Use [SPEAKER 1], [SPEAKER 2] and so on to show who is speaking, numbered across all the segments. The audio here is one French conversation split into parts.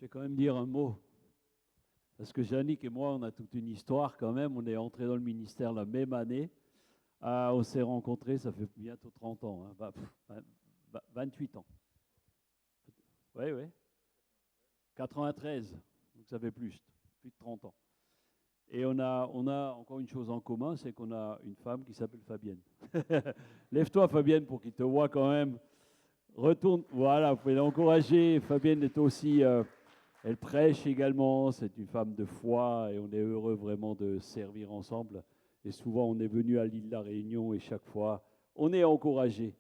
[SPEAKER 1] vais quand même dire un mot. Parce que Yannick et moi, on a toute une histoire quand même. On est entrés dans le ministère la même année. On s'est rencontrés, ça fait bientôt 30 ans. 28 ans. Oui, oui. 93. Donc ça fait plus de 30 ans. Et on a encore une chose en commun, c'est qu'on a une femme qui s'appelle Fabienne. Lève-toi, Fabienne, pour qu'il te voit quand même. Retourne, voilà, vous pouvez l'encourager. Fabienne est aussi, elle prêche également, c'est une femme de foi et on est heureux vraiment de servir ensemble. Et souvent, on est venu à l'île de la Réunion et chaque fois, on est encouragé.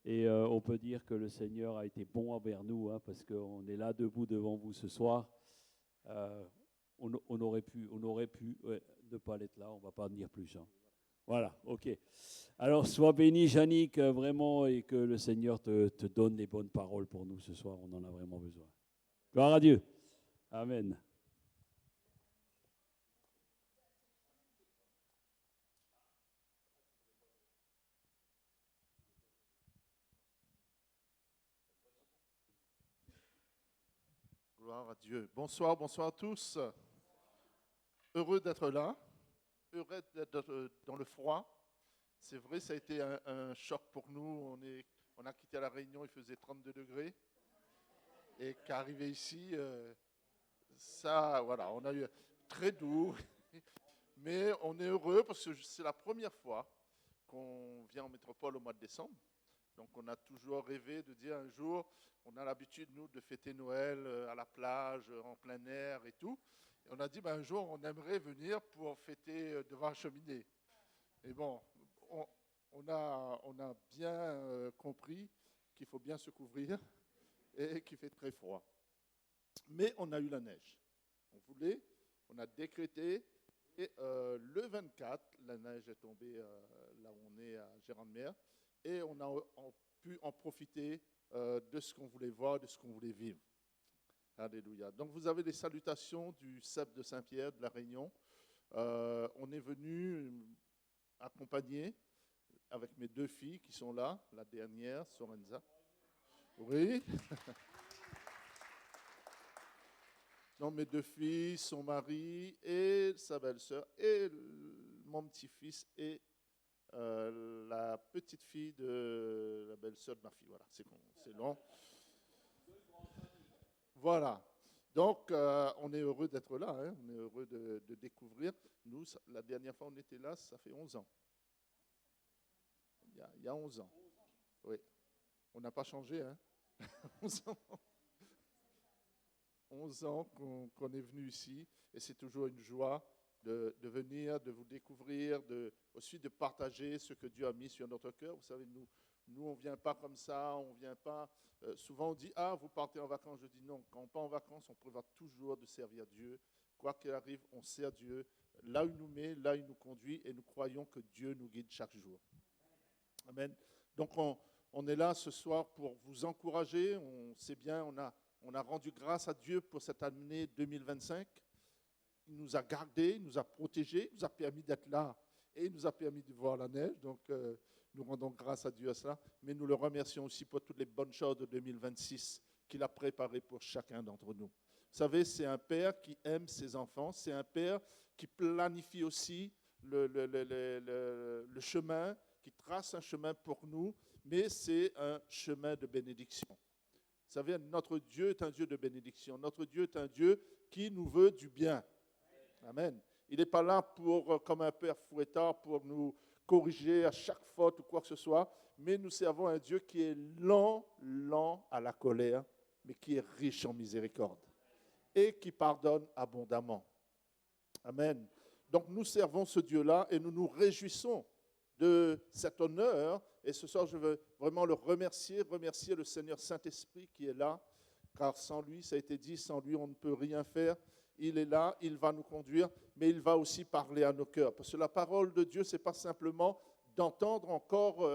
[SPEAKER 1] Et on peut dire que le Seigneur a été bon envers nous, hein, parce qu'on est là debout devant vous ce soir. On aurait pu ne pas être là, on ne va pas en dire plus. Hein. Voilà, ok. Alors, sois béni, Yannick, vraiment, et que le Seigneur te donne les bonnes paroles pour nous ce soir. On en a vraiment besoin. Gloire à Dieu. Amen.
[SPEAKER 2] Gloire à Dieu. Bonsoir, bonsoir à tous. Heureux d'être là. Heureux d'être dans le froid. C'est vrai, ça a été un choc pour nous. On a quitté la Réunion, il faisait 32 degrés. Et qu'arrivé ici, ça, voilà, on a eu très doux. Mais on est heureux parce que c'est la première fois qu'on vient en métropole au mois de décembre. Donc on a toujours rêvé de dire un jour, on a l'habitude, nous, de fêter Noël à la plage, en plein air et tout. Et on a dit, un jour, on aimerait venir pour fêter devant la cheminée. Et bon, on a bien compris qu'il faut bien se couvrir et qu'il fait très froid. Mais on a eu la neige. On a décrété. Et le 24, la neige est tombée là où on est à Gérardmer. Et on a pu en profiter de ce qu'on voulait voir, de ce qu'on voulait vivre. Alléluia. Donc vous avez les salutations du CEP de Saint-Pierre, de la Réunion. On est venu accompagner avec mes deux filles qui sont là, la dernière, Sorenza. Oui. Donc mes deux filles, son mari et sa belle-sœur et mon petit-fils et la petite fille de la belle-sœur de ma fille. Voilà, c'est long. Voilà. Donc, on est heureux d'être là. Hein. On est heureux de découvrir. Nous, la dernière fois on était là, ça fait 11 ans. Il y a 11 ans. Oui. On n'a pas changé. Hein. 11 ans. 11 ans qu'on est venu ici. Et c'est toujours une joie de venir, de vous découvrir, aussi de partager ce que Dieu a mis sur notre cœur. Vous savez, nous on ne vient pas comme ça, on vient pas. Souvent on dit, vous partez en vacances. Je dis non, quand on part en vacances, on prévoit toujours de servir Dieu. Quoi qu'il arrive, on sert Dieu. Là où il nous met, là où il nous conduit, et nous croyons que Dieu nous guide chaque jour. Amen. Donc on est là ce soir pour vous encourager. On sait bien, on a rendu grâce à Dieu pour cette année 2025. Il nous a gardés, il nous a protégés, il nous a permis d'être là et il nous a permis de voir la neige. Donc, nous rendons grâce à Dieu à cela. Mais nous le remercions aussi pour toutes les bonnes choses de 2026 qu'il a préparées pour chacun d'entre nous. Vous savez, c'est un père qui aime ses enfants. C'est un père qui planifie aussi le chemin, qui trace un chemin pour nous. Mais c'est un chemin de bénédiction. Vous savez, notre Dieu est un Dieu de bénédiction. Notre Dieu est un Dieu qui nous veut du bien. Amen. Il n'est pas là comme un père fouettard pour nous corriger à chaque faute ou quoi que ce soit, mais nous servons un Dieu qui est lent à la colère, mais qui est riche en miséricorde et qui pardonne abondamment. Amen. Donc nous servons ce Dieu-là et nous nous réjouissons de cet honneur. Et ce soir, je veux vraiment le remercier le Seigneur Saint-Esprit qui est là, car sans lui, ça a été dit, sans lui, on ne peut rien faire. Il est là, il va nous conduire, mais il va aussi parler à nos cœurs. Parce que la parole de Dieu, ce n'est pas simplement d'entendre encore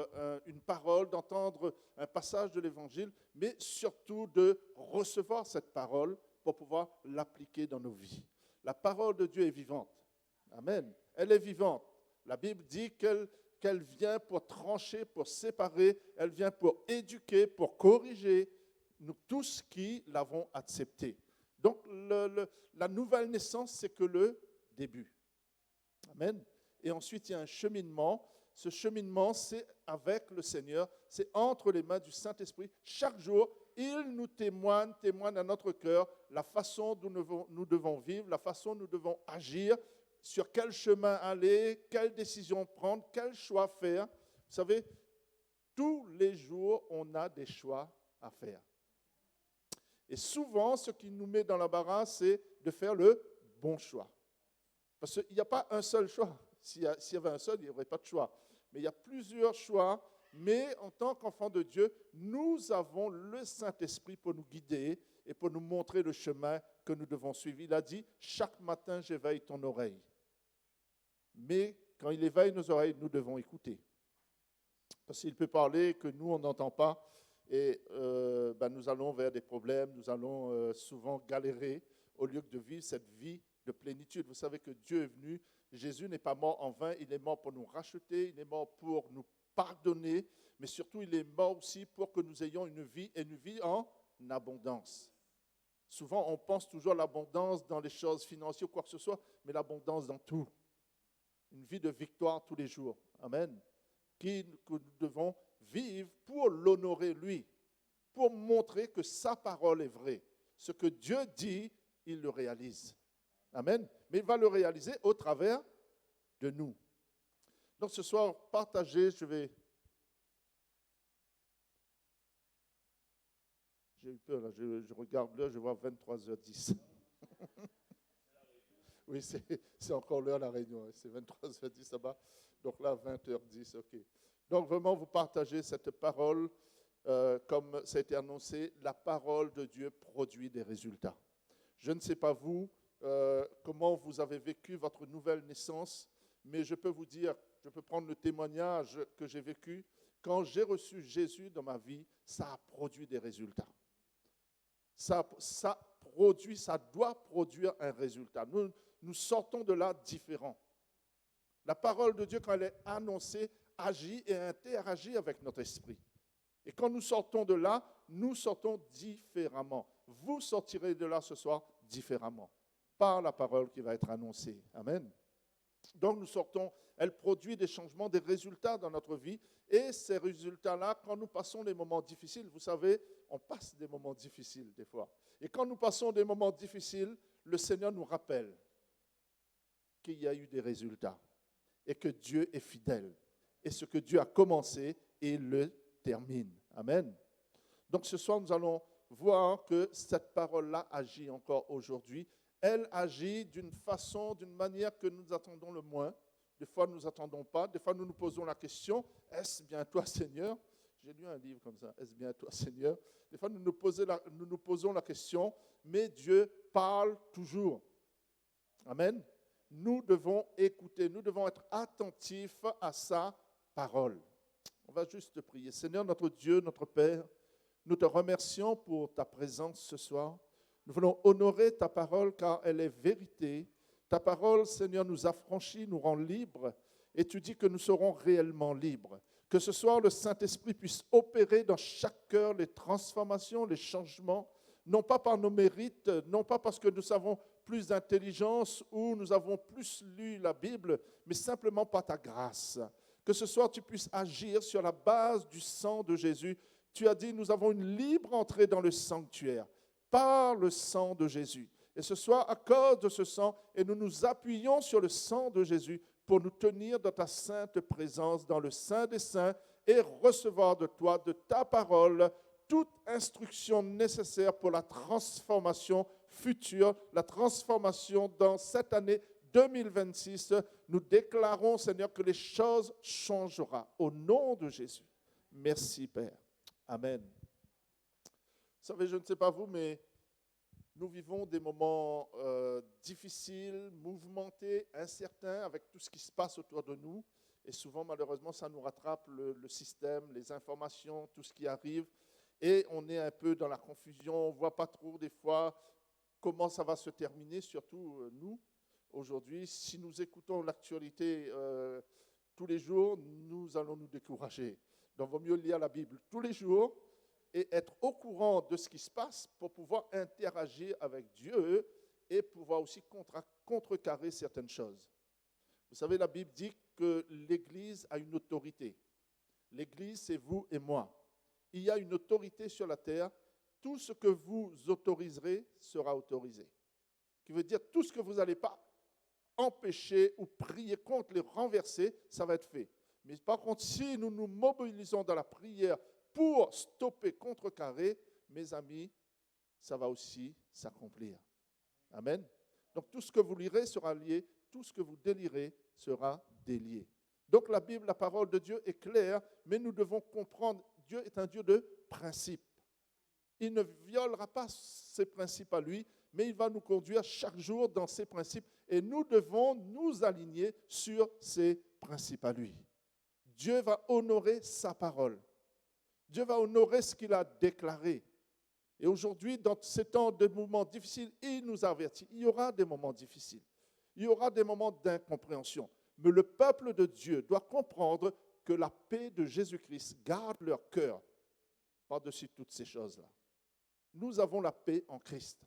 [SPEAKER 2] une parole, d'entendre un passage de l'Évangile, mais surtout de recevoir cette parole pour pouvoir l'appliquer dans nos vies. La parole de Dieu est vivante. Amen. Elle est vivante. La Bible dit qu'elle vient pour trancher, pour séparer, elle vient pour éduquer, pour corriger, nous tous qui l'avons acceptée. Donc, la nouvelle naissance, c'est que le début. Amen. Et ensuite, il y a un cheminement. Ce cheminement, c'est avec le Seigneur, c'est entre les mains du Saint-Esprit. Chaque jour, il nous témoigne à notre cœur la façon dont nous devons vivre, la façon dont nous devons agir, sur quel chemin aller, quelle décision prendre, quel choix faire. Vous savez, tous les jours, on a des choix à faire. Et souvent, ce qui nous met dans l'embarras, c'est de faire le bon choix. Parce qu'il n'y a pas un seul choix. S'il y avait un seul, il n'y aurait pas de choix. Mais il y a plusieurs choix. Mais en tant qu'enfants de Dieu, nous avons le Saint-Esprit pour nous guider et pour nous montrer le chemin que nous devons suivre. Il a dit, chaque matin, j'éveille ton oreille. Mais quand il éveille nos oreilles, nous devons écouter. Parce qu'il peut parler que nous, on n'entend pas. Et nous allons vers des problèmes, nous allons souvent galérer au lieu de vivre cette vie de plénitude. Vous savez que Dieu est venu, Jésus n'est pas mort en vain, il est mort pour nous racheter, il est mort pour nous pardonner, mais surtout il est mort aussi pour que nous ayons une vie en abondance. Souvent on pense toujours à l'abondance dans les choses financières ou quoi que ce soit, mais l'abondance dans tout. Une vie de victoire tous les jours. Amen. Que nous devons vivre pour l'honorer lui, pour montrer que sa parole est vraie. Ce que Dieu dit, il le réalise. Amen. Mais il va le réaliser au travers de nous. Donc ce soir, partagez, j'ai eu peur, là, je regarde l'heure, je vois 23h10. Oui, c'est encore l'heure la réunion, c'est 23h10 là-bas. Donc là, 20h10, ok. Donc vraiment, vous partagez cette parole, comme ça a été annoncé, la parole de Dieu produit des résultats. Je ne sais pas vous, comment vous avez vécu votre nouvelle naissance, mais je peux vous dire, je peux prendre le témoignage que j'ai vécu. Quand j'ai reçu Jésus dans ma vie, ça a produit des résultats. Ça doit produire un résultat. Nous sortons de là différents. La parole de Dieu, quand elle est annoncée, agit et interagit avec notre esprit. Et quand nous sortons de là, nous sortons différemment. Vous sortirez de là ce soir différemment, par la parole qui va être annoncée. Amen. Donc nous sortons, elle produit des changements, des résultats dans notre vie. Et ces résultats-là, quand nous passons des moments difficiles, vous savez, on passe des moments difficiles des fois. Et quand nous passons des moments difficiles, le Seigneur nous rappelle qu'il y a eu des résultats et que Dieu est fidèle. Et ce que Dieu a commencé, il le termine. Amen. Donc ce soir, nous allons voir que cette parole-là agit encore aujourd'hui. Elle agit d'une façon, d'une manière que nous attendons le moins. Des fois, nous n'attendons pas. Des fois, nous nous posons la question, est-ce bien toi, Seigneur? J'ai lu un livre comme ça, est-ce bien toi, Seigneur? Des fois, nous nous posons la question, mais Dieu parle toujours. Amen. Nous devons écouter, nous devons être attentifs à sa parole. On va juste prier. Seigneur, notre Dieu, notre Père, nous te remercions pour ta présence ce soir. Nous voulons honorer ta parole car elle est vérité. Ta parole, Seigneur, nous affranchit, nous rend libres. Et tu dis que nous serons réellement libres. Que ce soir, le Saint-Esprit puisse opérer dans chaque cœur les transformations, les changements, non pas par nos mérites, non pas parce que nous avons plus d'intelligence ou nous avons plus lu la Bible, mais simplement par ta grâce. Que ce soir, tu puisses agir sur la base du sang de Jésus. Tu as dit, nous avons une libre entrée dans le sanctuaire par le sang de Jésus. Et ce soir, à cause de ce sang, et nous nous appuyons sur le sang de Jésus pour nous tenir dans ta sainte présence, dans le Saint des Saints, et recevoir de toi, de ta parole, toute instruction nécessaire pour la transformation future, la transformation dans cette année 2026. Nous déclarons, Seigneur, que les choses changeront au nom de Jésus. Merci, Père. Amen. Vous savez, je ne sais pas vous, mais nous vivons des moments difficiles, mouvementés, incertains avec tout ce qui se passe autour de nous. Et souvent, malheureusement, ça nous rattrape le système, les informations, tout ce qui arrive. Et on est un peu dans la confusion. On ne voit pas trop des fois comment ça va se terminer, surtout nous, aujourd'hui. Si nous écoutons l'actualité tous les jours, nous allons nous décourager. Donc, il vaut mieux lire la Bible tous les jours et être au courant de ce qui se passe pour pouvoir interagir avec Dieu et pouvoir aussi contrecarrer certaines choses. Vous savez, la Bible dit que l'Église a une autorité. L'Église, c'est vous et moi. Il y a une autorité sur la terre. Tout ce que vous autoriserez sera autorisé. Ce qui veut dire tout ce que vous n'allez pas empêcher ou prier contre, les renverser, ça va être fait. Mais par contre, si nous nous mobilisons dans la prière pour stopper, contrecarrer, mes amis, ça va aussi s'accomplir. Amen. Donc tout ce que vous lirez sera lié, tout ce que vous délirez sera délié. Donc la Bible, la parole de Dieu est claire, mais nous devons comprendre, Dieu est un Dieu de principes. Il ne violera pas ses principes à lui, mais il va nous conduire chaque jour dans ses principes et nous devons nous aligner sur ses principes à lui. Dieu va honorer sa parole. Dieu va honorer ce qu'il a déclaré. Et aujourd'hui, dans ces temps de moments difficiles, il nous avertit. Il y aura des moments difficiles. Il y aura des moments d'incompréhension. Mais le peuple de Dieu doit comprendre que la paix de Jésus-Christ garde leur cœur par-dessus toutes ces choses-là. Nous avons la paix en Christ.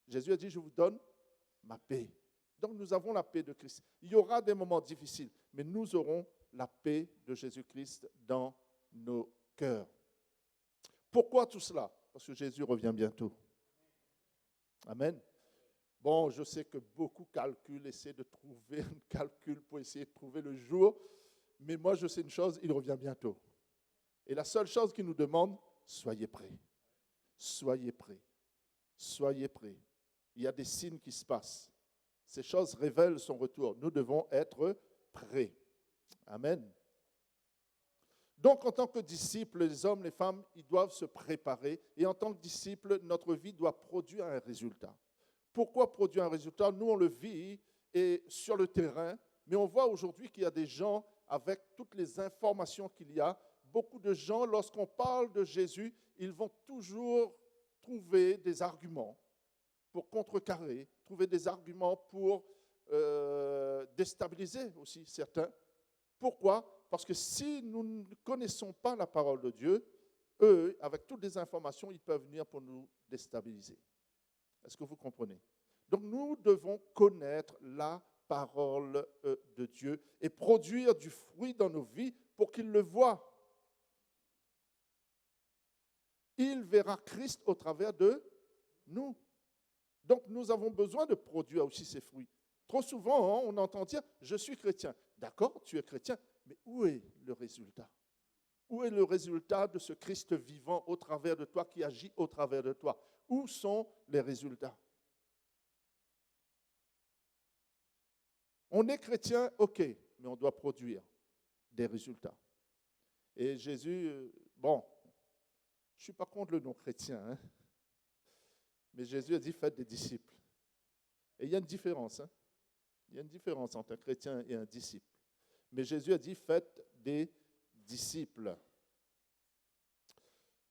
[SPEAKER 2] Jésus a dit, je vous donne ma paix. Donc nous avons la paix de Christ. Il y aura des moments difficiles, mais nous aurons la paix de Jésus-Christ dans nos cœurs. Pourquoi tout cela? Parce que Jésus revient bientôt. Amen. Bon, je sais que beaucoup calculent, essaient de trouver un calcul pour essayer de trouver le jour, mais moi je sais une chose, il revient bientôt. Et la seule chose qu'il nous demande, soyez prêts. Soyez prêts. Soyez prêts. Il y a des signes qui se passent. Ces choses révèlent son retour. Nous devons être prêts. Amen. Donc, en tant que disciples, les hommes, les femmes, ils doivent se préparer. Et en tant que disciples, notre vie doit produire un résultat. Pourquoi produire un résultat? Nous, on le vit et sur le terrain, mais on voit aujourd'hui qu'il y a des gens, avec toutes les informations qu'il y a, beaucoup de gens, lorsqu'on parle de Jésus, ils vont toujours trouver des arguments pour contrecarrer, trouver des arguments pour déstabiliser aussi certains. Pourquoi? Parce que si nous ne connaissons pas la parole de Dieu, eux, avec toutes les informations, ils peuvent venir pour nous déstabiliser. Est-ce que vous comprenez? Donc nous devons connaître la parole de Dieu et produire du fruit dans nos vies pour qu'ils le voient. Il verra Christ au travers de nous. Donc nous avons besoin de produire aussi ces fruits. Trop souvent, on entend dire « je suis chrétien ». D'accord, tu es chrétien, mais où est le résultat? Où est le résultat de ce Christ vivant au travers de toi, qui agit au travers de toi? Où sont les résultats? On est chrétien, ok, mais on doit produire des résultats. Et Jésus, bon, je ne suis pas contre le nom chrétien, hein, mais Jésus a dit faites des disciples. Et il y a une différence, hein. Il y a une différence entre un chrétien et un disciple. Mais Jésus a dit faites des disciples.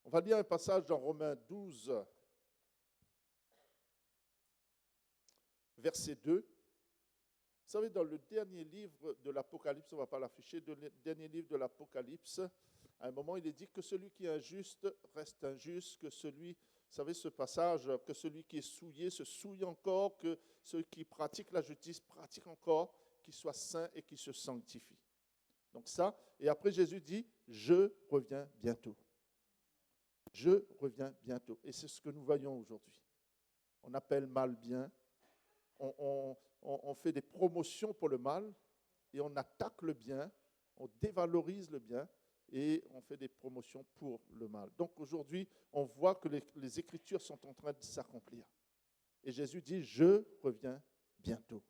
[SPEAKER 2] On va lire un passage dans Romains 12, verset 2. Vous savez, dans le dernier livre de l'Apocalypse, on ne va pas l'afficher, dans le dernier livre de l'Apocalypse, à un moment, il est dit que celui qui est injuste reste injuste, que celui, vous savez ce passage, que celui qui est souillé se souille encore, que celui qui pratique la justice pratique encore, qu'il soit saint et qu'il se sanctifie. Donc ça, et après Jésus dit, je reviens bientôt. Je reviens bientôt. Et c'est ce que nous voyons aujourd'hui. On appelle mal bien, on fait des promotions pour le mal, et on attaque le bien, on dévalorise le bien, et on fait des promotions pour le mal. Donc aujourd'hui, on voit que les Écritures sont en train de s'accomplir. Et Jésus dit, je reviens bientôt.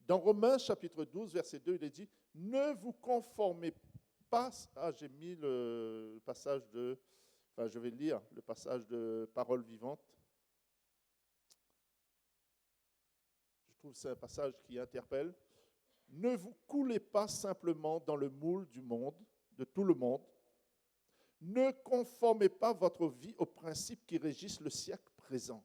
[SPEAKER 2] Dans Romains chapitre 12, verset 2, il est dit, ne vous conformez pas, j'ai mis le passage je vais lire le passage de Parole vivante. Je trouve que c'est un passage qui interpelle. Ne vous coulez pas simplement dans le moule du monde, de tout le monde. Ne conformez pas votre vie aux principes qui régissent le siècle présent.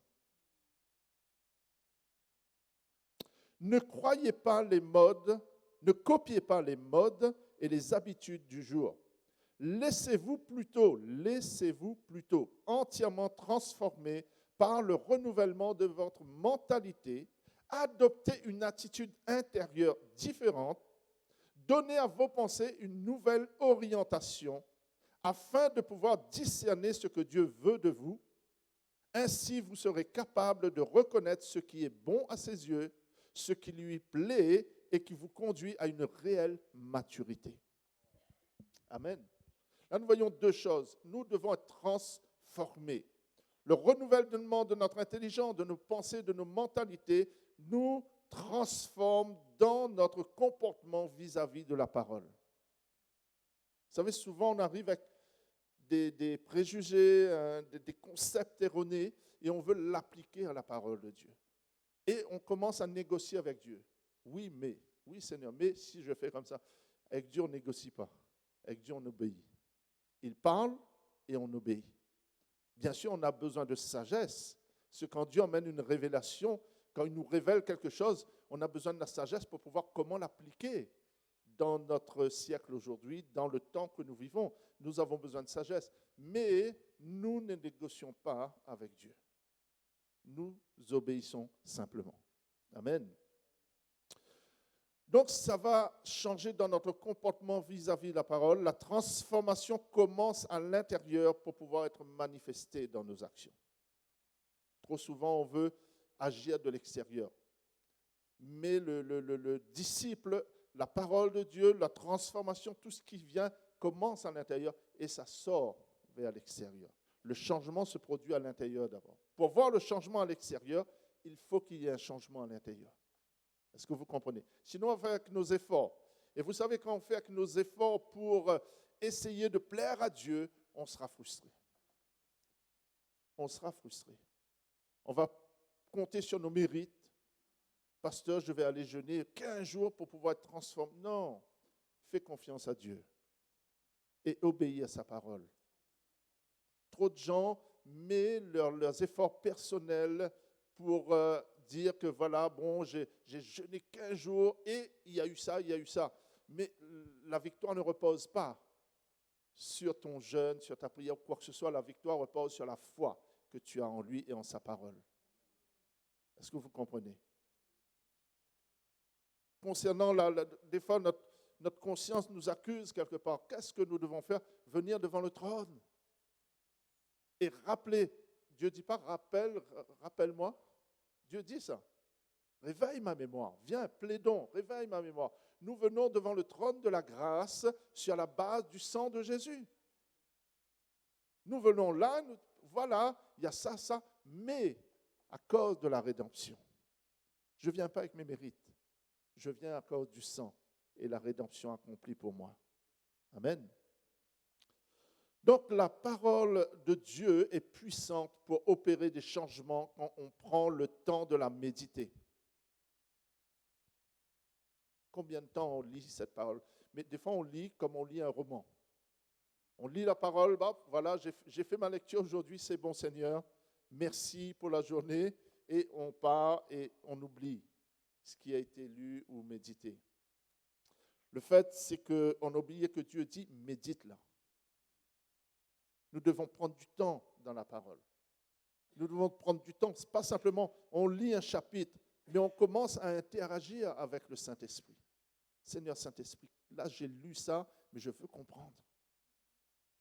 [SPEAKER 2] Ne croyez pas les modes, ne copiez pas les modes et les habitudes du jour, laissez-vous plutôt entièrement transformer par le renouvellement de votre mentalité, adoptez une attitude intérieure différente, donnez à vos pensées une nouvelle orientation afin de pouvoir discerner ce que Dieu veut de vous. Ainsi, vous serez capable de reconnaître ce qui est bon à ses yeux, ce qui lui plaît et qui vous conduit à une réelle maturité. Amen. Là, nous voyons deux choses. Nous devons être transformés. Le renouvellement de notre intelligence, de nos pensées, de nos mentalités, nous transforme dans notre comportement vis-à-vis de la parole. Vous savez, souvent, on arrive avec des préjugés, des concepts erronés, et on veut l'appliquer à la parole de Dieu. Et on commence à négocier avec Dieu. Oui, Seigneur, mais si je fais comme ça, avec Dieu, on ne négocie pas. Avec Dieu, on obéit. Il parle et on obéit. Bien sûr, on a besoin de sagesse. Parce que quand Dieu emmène une révélation, quand il nous révèle quelque chose, on a besoin de la sagesse pour pouvoir comment l'appliquer dans notre siècle aujourd'hui, dans le temps que nous vivons. Nous avons besoin de sagesse. Mais nous ne négocions pas avec Dieu. Nous obéissons simplement. Amen. Donc, ça va changer dans notre comportement vis-à-vis de la parole. La transformation commence à l'intérieur pour pouvoir être manifestée dans nos actions. Trop souvent, on veut agir de l'extérieur. Mais le disciple, la parole de Dieu, la transformation, tout ce qui vient commence à l'intérieur et ça sort vers l'extérieur. Le changement se produit à l'intérieur d'abord. Pour voir le changement à l'extérieur, il faut qu'il y ait un changement à l'intérieur. Est-ce que vous comprenez? Sinon, on fait avec nos efforts. Et vous savez, quand on fait avec nos efforts pour essayer de plaire à Dieu, on sera frustré. On sera frustré. On va compter sur nos mérites. Pasteur, je vais aller jeûner 15 jours pour pouvoir être transformé. Non, fais confiance à Dieu et obéis à sa parole. Trop de gens mettent leurs efforts personnels pour dire que voilà, bon, j'ai jeûné 15 jours et il y a eu ça. Mais la victoire ne repose pas sur ton jeûne, sur ta prière ou quoi que ce soit. La victoire repose sur la foi que tu as en lui et en sa parole. Est-ce que vous comprenez? Concernant, des fois, notre conscience nous accuse quelque part. Qu'est-ce que nous devons faire? Venir devant le trône et rappeler. Dieu ne dit pas rappelle-moi. Dieu dit ça. Réveille ma mémoire. Viens, plaidons, réveille ma mémoire. Nous venons devant le trône de la grâce sur la base du sang de Jésus. Nous venons là, voilà, il y a ça, mais à cause de la rédemption. Je ne viens pas avec mes mérites. Je viens à cause du sang et la rédemption accomplie pour moi. Amen. Donc la parole de Dieu est puissante pour opérer des changements quand on prend le temps de la méditer. Combien de temps on lit cette parole? Mais des fois on lit comme on lit un roman. On lit la parole, voilà, j'ai fait ma lecture aujourd'hui, c'est bon Seigneur, merci pour la journée, et on part et on oublie ce qui a été lu ou médité. Le fait, c'est qu'on a oublié que Dieu dit, médite-la. Nous devons prendre du temps dans la parole. Nous devons prendre du temps. Ce n'est pas simplement, on lit un chapitre, mais on commence à interagir avec le Saint-Esprit. Seigneur Saint-Esprit, là j'ai lu ça, mais je veux comprendre.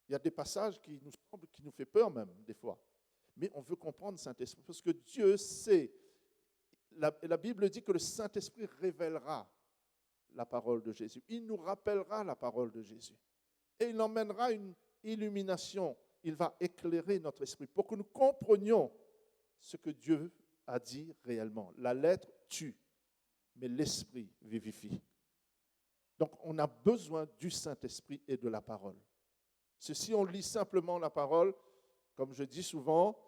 [SPEAKER 2] Il y a des passages qui nous fait peur même, des fois. Mais on veut comprendre Saint-Esprit, parce que Dieu sait. La Bible dit que le Saint-Esprit révélera la parole de Jésus. Il nous rappellera la parole de Jésus. Et il emmènera une illumination. Il va éclairer notre esprit pour que nous comprenions ce que Dieu a dit réellement. La lettre tue, mais l'esprit vivifie. Donc, on a besoin du Saint-Esprit et de la parole. Si on lit simplement la parole, comme je dis souvent,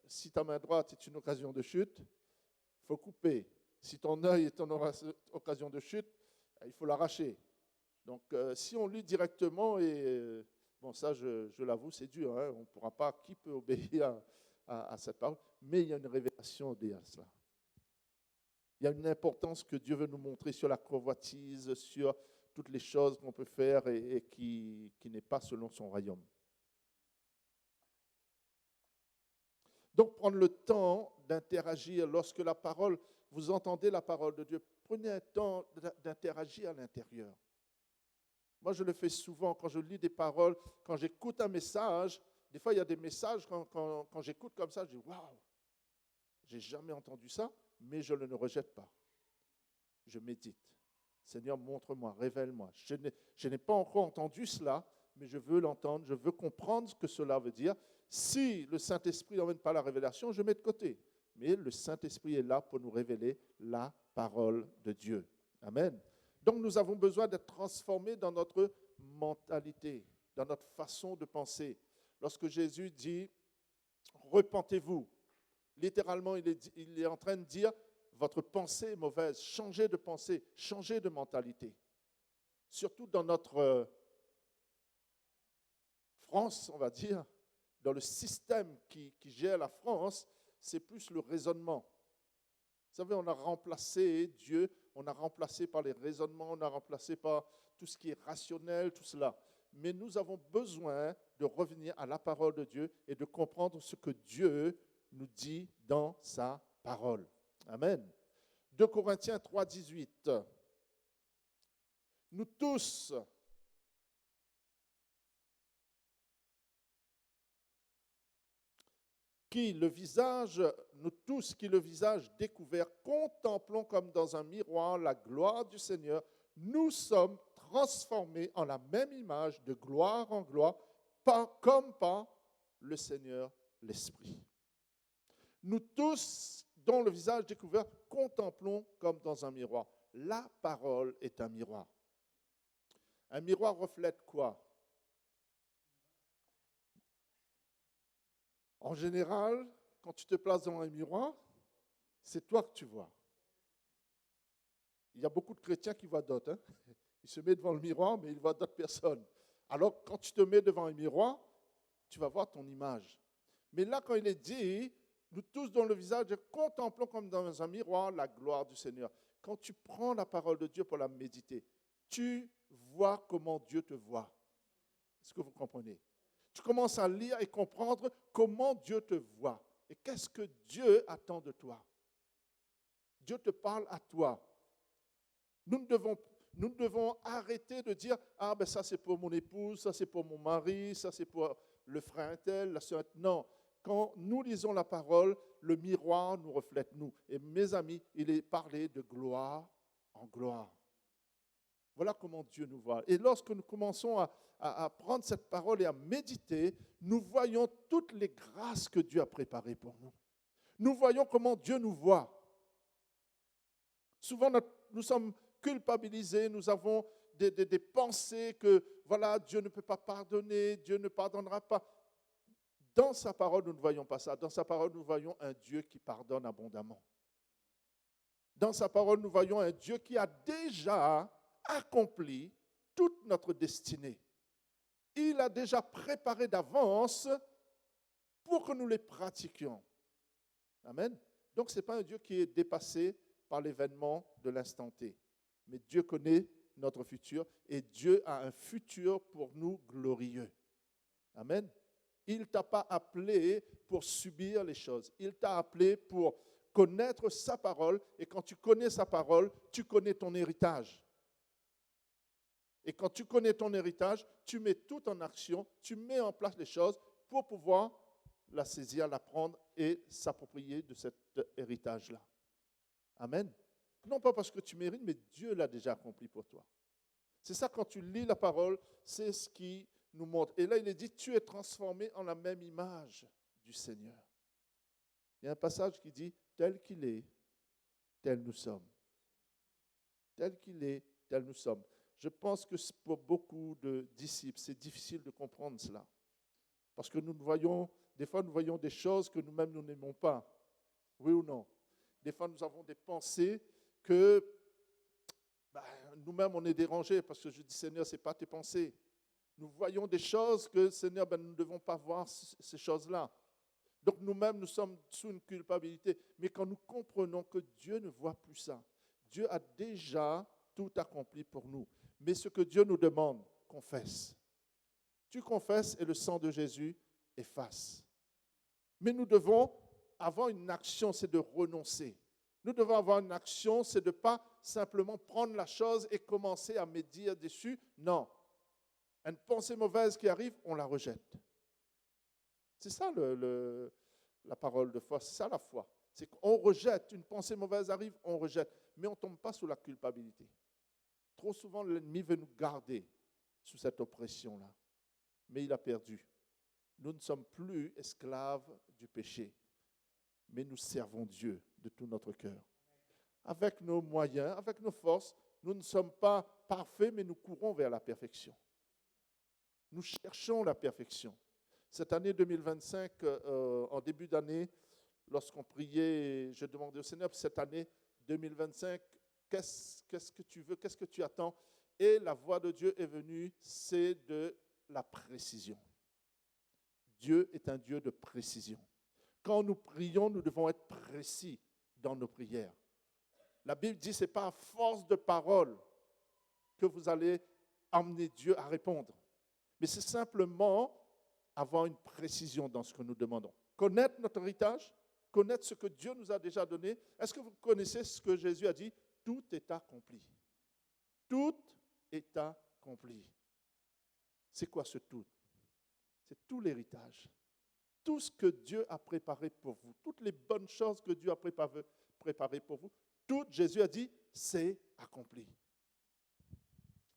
[SPEAKER 2] si ta main droite est une occasion de chute, il faut couper. Si ton œil est une occasion de chute, il faut l'arracher. Donc, si on lit directement, et bon, ça, je l'avoue, c'est dur. Hein, on ne pourra pas, qui peut obéir à cette parole, mais il y a une révélation derrière cela. Il y a une importance que Dieu veut nous montrer sur la convoitise, sur toutes les choses qu'on peut faire et qui n'est pas selon son royaume. Donc, prendre le temps d'interagir lorsque la parole, vous entendez la parole de Dieu, prenez un temps d'interagir à l'intérieur. Moi, je le fais souvent quand je lis des paroles, quand j'écoute un message. Des fois, il y a des messages, quand j'écoute comme ça, je dis « Waouh, j'ai jamais entendu ça », mais je ne le rejette pas. Je médite. Seigneur, montre-moi, révèle-moi. Je n'ai pas encore entendu cela, mais je veux l'entendre, je veux comprendre ce que cela veut dire. Si le Saint-Esprit n'emmène pas la révélation, je mets de côté. Mais le Saint-Esprit est là pour nous révéler la parole de Dieu. Amen. Donc nous avons besoin d'être transformés dans notre mentalité, dans notre façon de penser. Lorsque Jésus dit « repentez-vous », littéralement il est en train de dire « votre pensée est mauvaise, changez de pensée, changez de mentalité ». Surtout dans notre France, on va dire, dans le système qui gère la France, c'est plus le raisonnement. Vous savez, on a remplacé Dieu, on a remplacé par les raisonnements, on a remplacé par tout ce qui est rationnel, tout cela. Mais nous avons besoin de revenir à la parole de Dieu et de comprendre ce que Dieu nous dit dans sa parole. Amen. 2 Corinthiens 3, 18. Nous tous, nous tous qui le visage découvert, contemplons comme dans un miroir la gloire du Seigneur, nous sommes transformés en la même image de gloire en gloire, comme par le Seigneur l'Esprit. Nous tous, dont le visage découvert, contemplons comme dans un miroir. La parole est un miroir. Un miroir reflète quoi? En général, quand tu te places devant un miroir, c'est toi que tu vois. Il y a beaucoup de chrétiens qui voient d'autres. Ils se mettent devant le miroir, mais ils voient d'autres personnes. Alors, quand tu te mets devant un miroir, tu vas voir ton image. Mais là, quand il est dit, nous tous dont le visage, contemplons comme dans un miroir la gloire du Seigneur. Quand tu prends la parole de Dieu pour la méditer, tu vois comment Dieu te voit. Est-ce que vous comprenez? Tu commences à lire et comprendre comment Dieu te voit. Et qu'est-ce que Dieu attend de toi? Dieu te parle à toi. Nous devons arrêter de dire « Ah, ben ça c'est pour mon épouse, ça c'est pour mon mari, ça c'est pour le frère tel, la soeur tel. » Non, quand nous lisons la parole, le miroir nous reflète nous. Et mes amis, il est parlé de gloire en gloire. Voilà comment Dieu nous voit. Et lorsque nous commençons à prendre cette parole et à méditer, nous voyons toutes les grâces que Dieu a préparées pour nous. Nous voyons comment Dieu nous voit. Souvent, nous sommes culpabilisés, nous avons des pensées que, voilà, Dieu ne peut pas pardonner, Dieu ne pardonnera pas. Dans sa parole, nous ne voyons pas ça. Dans sa parole, nous voyons un Dieu qui pardonne abondamment. Dans sa parole, nous voyons un Dieu qui a déjà accompli toute notre destinée. Il a déjà préparé d'avance pour que nous les pratiquions. Amen. Donc, ce n'est pas un Dieu qui est dépassé par l'événement de l'instant T. Mais Dieu connaît notre futur et Dieu a un futur pour nous glorieux. Amen. Il ne t'a pas appelé pour subir les choses. Il t'a appelé pour connaître sa parole. Et quand tu connais sa parole, tu connais ton héritage. Et quand tu connais ton héritage, tu mets tout en action, tu mets en place les choses pour pouvoir la saisir, la prendre et s'approprier de cet héritage-là. Amen. Non pas parce que tu mérites, mais Dieu l'a déjà accompli pour toi. C'est ça, quand tu lis la parole, c'est ce qui nous montre. Et là, il est dit, tu es transformé en la même image du Seigneur. Il y a un passage qui dit, tel qu'il est, tel nous sommes. Tel qu'il est, tel nous sommes. Je pense que pour beaucoup de disciples, c'est difficile de comprendre cela. Parce que des fois, nous voyons des choses que nous-mêmes, nous n'aimons pas. Oui ou non? Des fois, nous avons des pensées que nous-mêmes, on est dérangés parce que je dis, Seigneur, ce n'est pas tes pensées. Nous voyons des choses que, Seigneur, nous ne devons pas voir ces choses-là. Donc, nous-mêmes, nous sommes sous une culpabilité. Mais quand nous comprenons que Dieu ne voit plus ça, Dieu a déjà tout accompli pour nous. Mais ce que Dieu nous demande, confesse. Tu confesses et le sang de Jésus efface. Mais nous devons avoir une action, c'est de renoncer. Nous devons avoir une action, c'est de ne pas simplement prendre la chose et commencer à médire dessus. Non. Une pensée mauvaise qui arrive, on la rejette. C'est ça la parole de foi, c'est ça la foi. C'est qu'on rejette, une pensée mauvaise arrive, on rejette. Mais on ne tombe pas sous la culpabilité. Trop souvent, l'ennemi veut nous garder sous cette oppression-là. Mais il a perdu. Nous ne sommes plus esclaves du péché, mais nous servons Dieu de tout notre cœur. Avec nos moyens, avec nos forces, nous ne sommes pas parfaits, mais nous courons vers la perfection. Nous cherchons la perfection. Cette année 2025, en début d'année, lorsqu'on priait, je demandais au Seigneur, cette année 2025, qu'est-ce que tu veux, qu'est-ce que tu attends? Et la voix de Dieu est venue, c'est de la précision. Dieu est un Dieu de précision. Quand nous prions, nous devons être précis dans nos prières. La Bible dit que ce n'est pas à force de parole que vous allez amener Dieu à répondre. Mais c'est simplement avoir une précision dans ce que nous demandons. Connaître notre héritage, connaître ce que Dieu nous a déjà donné. Est-ce que vous connaissez ce que Jésus a dit? Tout est accompli. Tout est accompli. C'est quoi ce tout? C'est tout l'héritage. Tout ce que Dieu a préparé pour vous, toutes les bonnes choses que Dieu a préparées pour vous, tout, Jésus a dit, c'est accompli.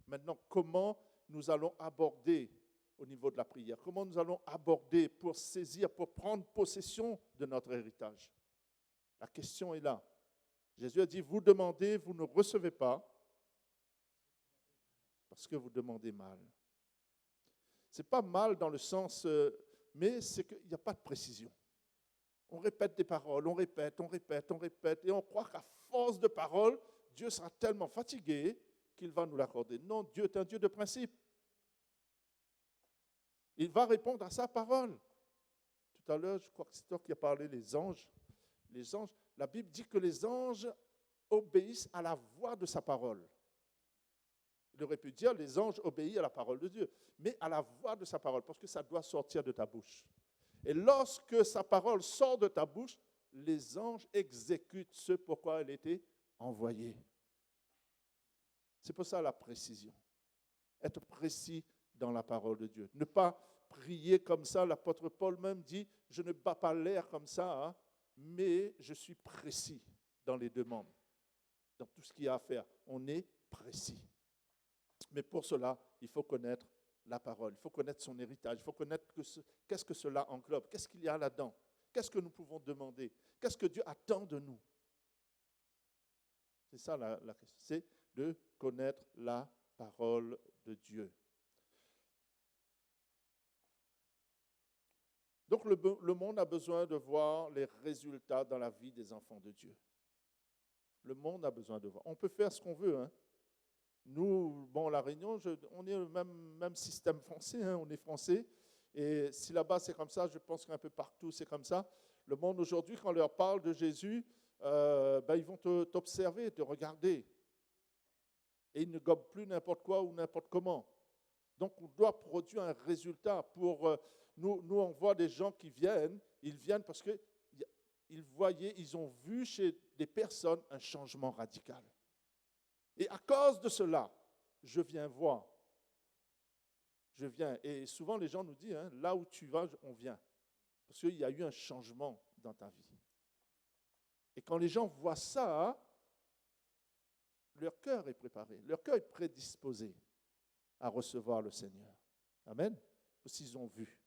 [SPEAKER 2] Maintenant, comment nous allons aborder au niveau de la prière? Comment nous allons aborder pour saisir, pour prendre possession de notre héritage? La question est là. Jésus a dit, vous demandez, vous ne recevez pas, parce que vous demandez mal. Ce n'est pas mal dans le sens, mais c'est qu'il n'y a pas de précision. On répète des paroles, on répète, et on croit qu'à force de paroles, Dieu sera tellement fatigué qu'il va nous l'accorder. Non, Dieu est un Dieu de principe. Il va répondre à sa parole. Tout à l'heure, je crois que c'est toi qui as parlé des anges. Les anges, la Bible dit que les anges obéissent à la voix de sa parole. Il aurait pu dire les anges obéissent à la parole de Dieu, mais à la voix de sa parole, parce que ça doit sortir de ta bouche. Et lorsque sa parole sort de ta bouche, les anges exécutent ce pourquoi elle était envoyée. C'est pour ça la précision. Être précis dans la parole de Dieu. Ne pas prier comme ça. L'apôtre Paul même dit, je ne bats pas l'air comme ça, hein, mais je suis précis dans les demandes, dans tout ce qu'il y a à faire. On est précis. Mais pour cela, il faut connaître la parole, il faut connaître son héritage, il faut connaître qu'est-ce que cela englobe, qu'est-ce qu'il y a là-dedans, qu'est-ce que nous pouvons demander, qu'est-ce que Dieu attend de nous. C'est ça la question, c'est de connaître la parole de Dieu. Donc le monde a besoin de voir les résultats dans la vie des enfants de Dieu. Le monde a besoin de voir. On peut faire ce qu'on veut, hein. Nous, bon, La Réunion, on est le même système français, hein, on est français. Et si là-bas c'est comme ça, je pense qu'un peu partout c'est comme ça. Le monde aujourd'hui, quand on leur parle de Jésus, ils vont t'observer, te regarder. Et ils ne gobent plus n'importe quoi ou n'importe comment. Donc on doit produire un résultat. Nous, on voit des gens qui viennent, ils viennent parce qu'ils ont vu chez des personnes un changement radical. Et à cause de cela, je viens voir. Je viens. Et souvent, les gens nous disent, hein, là où tu vas, on vient. Parce qu'il y a eu un changement dans ta vie. Et quand les gens voient ça, leur cœur est préparé, leur cœur est prédisposé à recevoir le Seigneur. Amen. Parce qu'ils ont vu.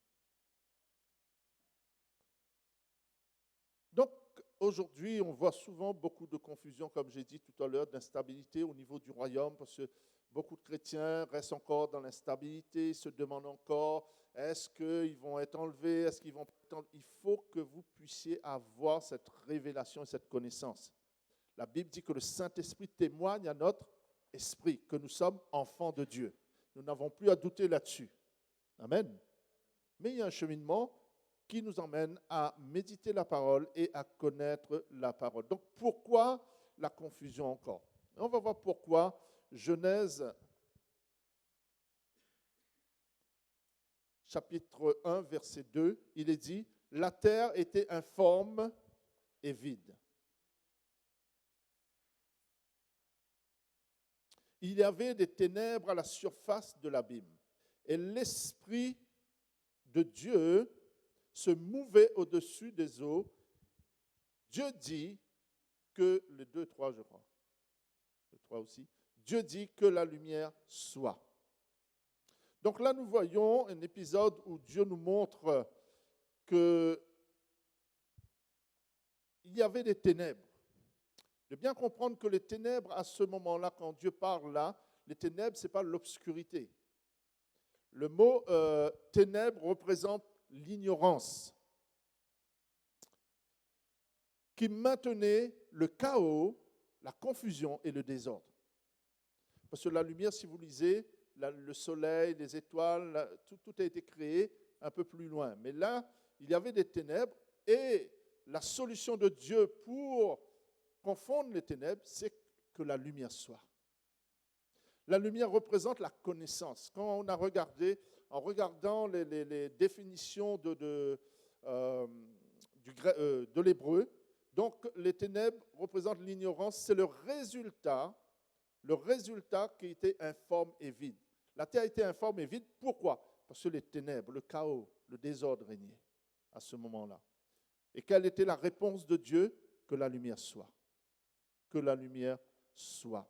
[SPEAKER 2] Donc, aujourd'hui, on voit souvent beaucoup de confusion, comme j'ai dit tout à l'heure, d'instabilité au niveau du royaume, parce que beaucoup de chrétiens restent encore dans l'instabilité, se demandent encore, est-ce qu'ils vont être enlevés, est-ce qu'ils vont être enlevés? Il faut que vous puissiez avoir cette révélation et cette connaissance. La Bible dit que le Saint-Esprit témoigne à notre esprit que nous sommes enfants de Dieu. Nous n'avons plus à douter là-dessus. Amen. Mais il y a un cheminement qui nous emmène à méditer la parole et à connaître la parole. Donc, pourquoi la confusion encore? On va voir pourquoi Genèse chapitre 1, verset 2, il est dit, « La terre était informe et vide. » Il y avait des ténèbres à la surface de l'abîme. Et l'Esprit de Dieu se mouvait au-dessus des eaux. Dieu dit que, le 2, 3 je crois, le 3 aussi, Dieu dit que la lumière soit. Donc là, nous voyons un épisode où Dieu nous montre qu'il y avait des ténèbres. De bien comprendre que les ténèbres, à ce moment-là, quand Dieu parle là, les ténèbres, ce n'est pas l'obscurité. Le mot ténèbres représente l'ignorance qui maintenait le chaos, la confusion et le désordre. Parce que la lumière, si vous lisez, le soleil, les étoiles, tout a été créé un peu plus loin. Mais là, il y avait des ténèbres et la solution de Dieu pour confondre les ténèbres, c'est que la lumière soit. La lumière représente la connaissance. Quand on a regardé, en regardant les définitions de l'hébreu, donc les ténèbres représentent l'ignorance, c'est le résultat qui était informe et vide. La terre était informe et vide, pourquoi? Parce que les ténèbres, le chaos, le désordre régnaient à ce moment-là. Et quelle était la réponse de Dieu? Que la lumière soit. Que la lumière soit.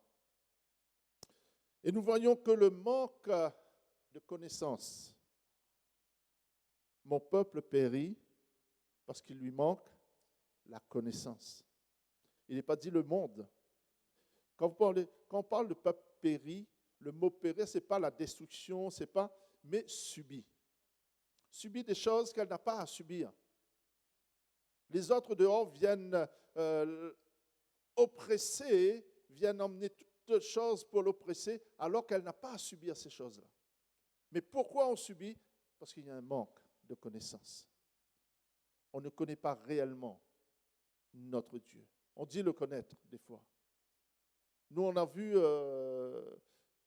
[SPEAKER 2] Et nous voyons que le manque de connaissance, mon peuple périt parce qu'il lui manque la connaissance. Il n'est pas dit le monde. Quand on parle de peuple péri, le mot périr, ce n'est pas la destruction, c'est pas, mais subit. Subit des choses qu'elle n'a pas à subir. Les autres dehors viennent oppresser, viennent emmener toutes choses pour l'oppresser, alors qu'elle n'a pas à subir ces choses-là. Mais pourquoi on subit? Parce qu'il y a un manque de connaissance. On ne connaît pas réellement notre Dieu. On dit le connaître des fois. Nous, on a vu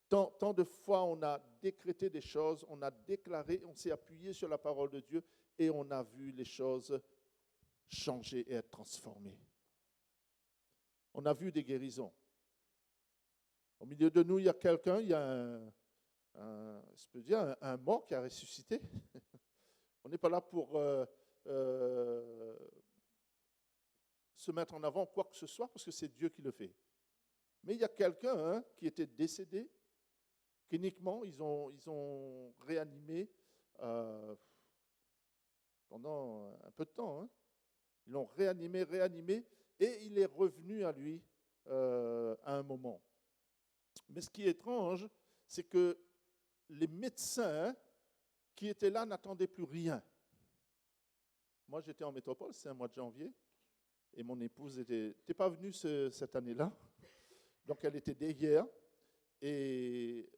[SPEAKER 2] tant de fois, on a décrété des choses, on a déclaré, on s'est appuyé sur la parole de Dieu et on a vu les choses changer et être transformées. On a vu des guérisons. Au milieu de nous, il y a quelqu'un, il y a je peux dire, un mort qui a ressuscité. On n'est pas là pour se mettre en avant quoi que ce soit, parce que c'est Dieu qui le fait. Mais il y a quelqu'un qui était décédé, cliniquement, ils ont réanimé pendant un peu de temps. Ils l'ont réanimé, et il est revenu à lui à un moment. Mais ce qui est étrange, c'est que les médecins qui étaient là n'attendaient plus rien. Moi, j'étais en métropole, c'est un mois de janvier, et mon épouse n'était pas venue cette année-là. Donc, elle était d'hier, et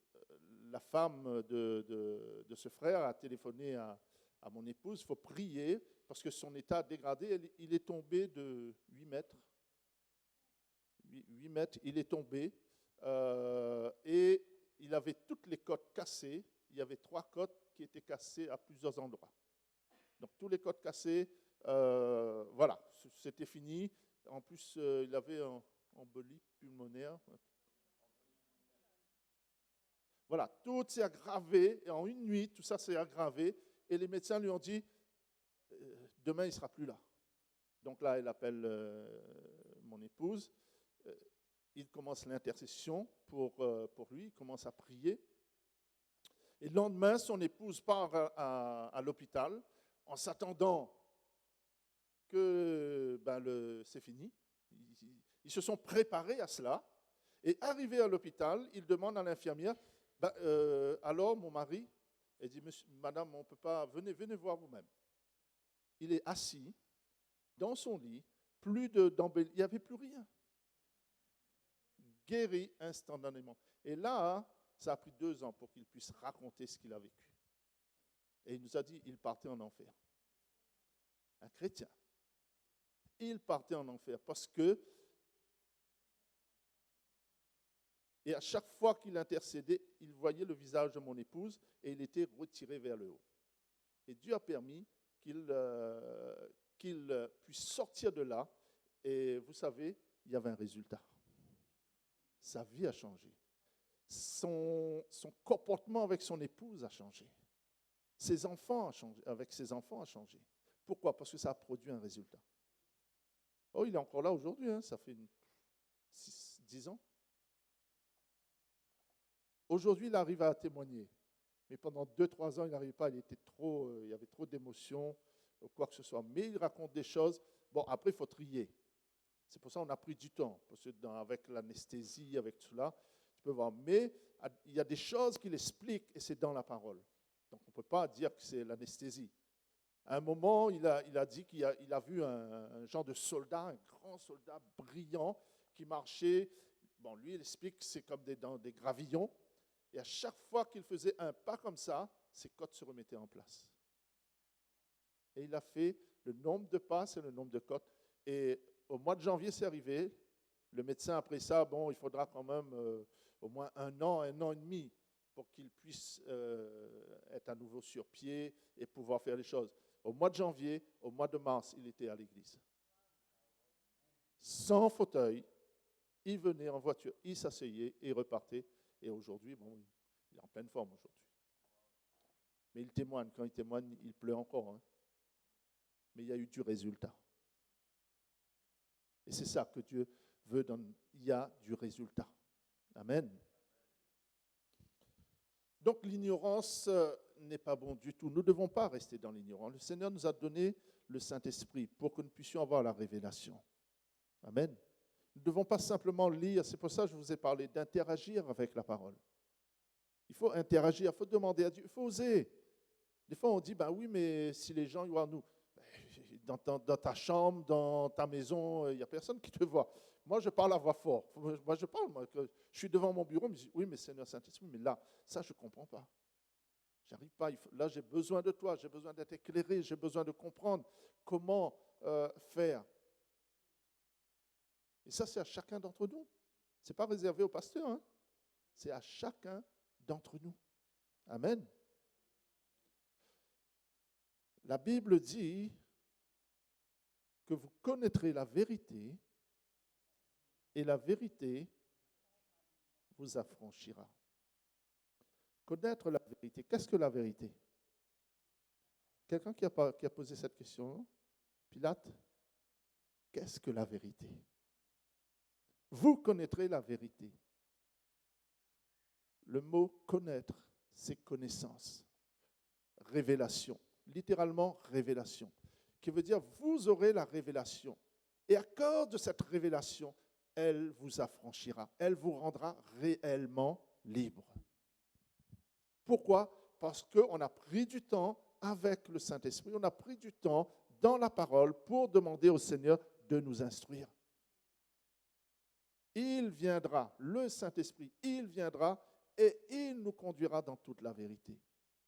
[SPEAKER 2] la femme de ce frère a téléphoné à mon épouse, il faut prier, parce que son état a dégradé, il est tombé de 8 mètres. 8 mètres, il est tombé, et il avait toutes les côtes cassées. Il y avait 3 côtes qui étaient cassées à plusieurs endroits. Donc, tous les côtes cassées, voilà, c'était fini. En plus, il avait un embolie pulmonaire. Voilà, tout s'est aggravé. Et en une nuit, tout ça s'est aggravé. Et les médecins lui ont dit, demain, il ne sera plus là. Donc là, il appelle mon épouse. Il commence l'intercession pour lui. Il commence à prier. Et le lendemain, son épouse part à l'hôpital en s'attendant que c'est fini. Ils se sont préparés à cela. Et arrivé à l'hôpital, il demande à l'infirmière, alors mon mari, elle dit, madame, on ne peut pas, venez voir vous-même. Il est assis dans son lit, plus d'embellie, il n'y avait plus rien. Guéri instantanément. Et là, ça a pris 2 ans pour qu'il puisse raconter ce qu'il a vécu. Et il nous a dit, il partait en enfer. Un chrétien. Il partait en enfer parce que Et à chaque fois qu'il intercédait, il voyait le visage de mon épouse et il était retiré vers le haut. Et Dieu a permis qu'il puisse sortir de là. Et vous savez, il y avait un résultat. Sa vie a changé. Son comportement avec son épouse a changé. Avec ses enfants a changé. Pourquoi? Parce que ça a produit un résultat. Oh, il est encore là aujourd'hui, hein, ça fait 10 ans. Aujourd'hui, il arrive à témoigner. Mais pendant 2-3 ans, il n'arrivait pas, il y avait trop d'émotions, quoi que ce soit. Mais il raconte des choses. Bon, après, il faut trier. C'est pour ça qu'on a pris du temps. Parce que avec l'anesthésie, avec tout cela, tu peux voir. Mais il y a des choses qu'il explique et c'est dans la parole. Donc, on ne peut pas dire que c'est l'anesthésie. À un moment, il a dit qu'il a vu un genre de soldat, un grand soldat brillant qui marchait. Bon, lui, il explique que c'est comme dans des gravillons. Et à chaque fois qu'il faisait un pas comme ça, ses côtes se remettaient en place. Et il a fait le nombre de pas, c'est le nombre de côtes. Et au mois de janvier, c'est arrivé. Le médecin, après ça, bon, il faudra quand même au moins 1 an et demi pour qu'il puisse être à nouveau sur pied et pouvoir faire les choses. Au mois de janvier, au mois de mars, il était à l'église. Sans fauteuil, il venait en voiture, il s'asseyait et il repartait. Et aujourd'hui, bon, il est en pleine forme aujourd'hui. Mais il témoigne. Quand il témoigne, il pleure encore. Hein. Mais il y a eu du résultat. Et c'est ça que Dieu veut. Il y a du résultat. Amen. Donc l'ignorance n'est pas bon du tout. Nous ne devons pas rester dans l'ignorance. Le Seigneur nous a donné le Saint-Esprit pour que nous puissions avoir la révélation. Amen. Nous ne devons pas simplement lire. C'est pour ça que je vous ai parlé d'interagir avec la parole. Il faut interagir, il faut demander à Dieu, il faut oser. Des fois, on dit, ben oui, mais si les gens voient nous, dans ta chambre, dans ta maison, il n'y a personne qui te voit. Moi, je parle à voix forte. Moi, je suis devant mon bureau, je me dis, oui, mais Seigneur Saint-Esprit, mais là, ça, je ne comprends pas. J'arrive pas. Là, j'ai besoin de toi, j'ai besoin d'être éclairé, j'ai besoin de comprendre comment faire. Et ça, c'est à chacun d'entre nous. Ce n'est pas réservé au pasteur, hein. C'est à chacun d'entre nous. Amen. La Bible dit que vous connaîtrez la vérité et la vérité vous affranchira. Connaître la vérité. Qu'est-ce que la vérité? Quelqu'un qui a posé cette question? Pilate? Qu'est-ce que la vérité? Vous connaîtrez la vérité. Le mot connaître, c'est connaissance. Révélation. Littéralement, révélation. Qui veut dire, vous aurez la révélation. Et à cause de cette révélation, elle vous affranchira. Elle vous rendra réellement libre. Pourquoi? Parce qu'on a pris du temps avec le Saint-Esprit, on a pris du temps dans la parole pour demander au Seigneur de nous instruire. Il viendra, le Saint-Esprit, il viendra et il nous conduira dans toute la vérité.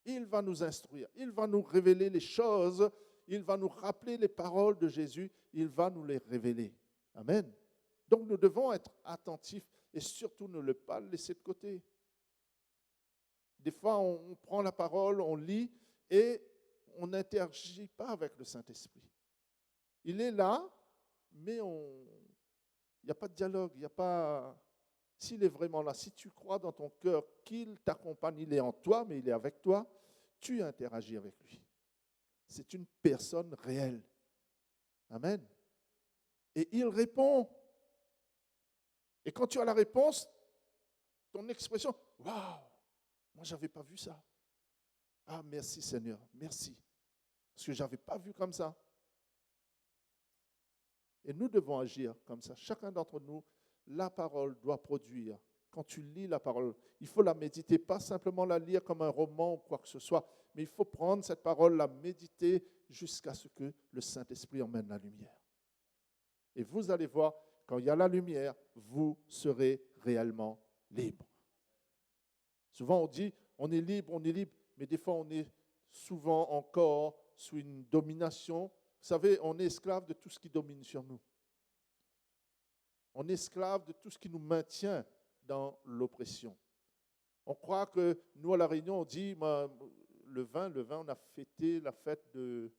[SPEAKER 2] Il va nous instruire, il va nous révéler les choses, il va nous rappeler les paroles de Jésus, il va nous les révéler. Amen. Donc nous devons être attentifs et surtout ne pas le laisser de côté. Des fois, on prend la parole, on lit et on n'interagit pas avec le Saint-Esprit. Il est là, mais il n'y a pas de dialogue, il n'y a pas... S'il est vraiment là, si tu crois dans ton cœur qu'il t'accompagne, il est en toi, mais il est avec toi, tu interagis avec lui. C'est une personne réelle. Amen. Et il répond. Et quand tu as la réponse, ton expression, waouh, moi je n'avais pas vu ça. Ah, merci Seigneur, merci. Parce que je n'avais pas vu comme ça. Et nous devons agir comme ça. Chacun d'entre nous, la parole doit produire. Quand tu lis la parole, il faut la méditer, pas simplement la lire comme un roman ou quoi que ce soit, mais il faut prendre cette parole, la méditer jusqu'à ce que le Saint-Esprit emmène la lumière. Et vous allez voir, quand il y a la lumière, vous serez réellement libre. Souvent on dit, on est libre, mais des fois on est souvent encore sous une domination. Vous savez, on est esclave de tout ce qui domine sur nous. On est esclave de tout ce qui nous maintient dans l'oppression. On croit que nous, à La Réunion, on dit, le vin, on a fêté la fête de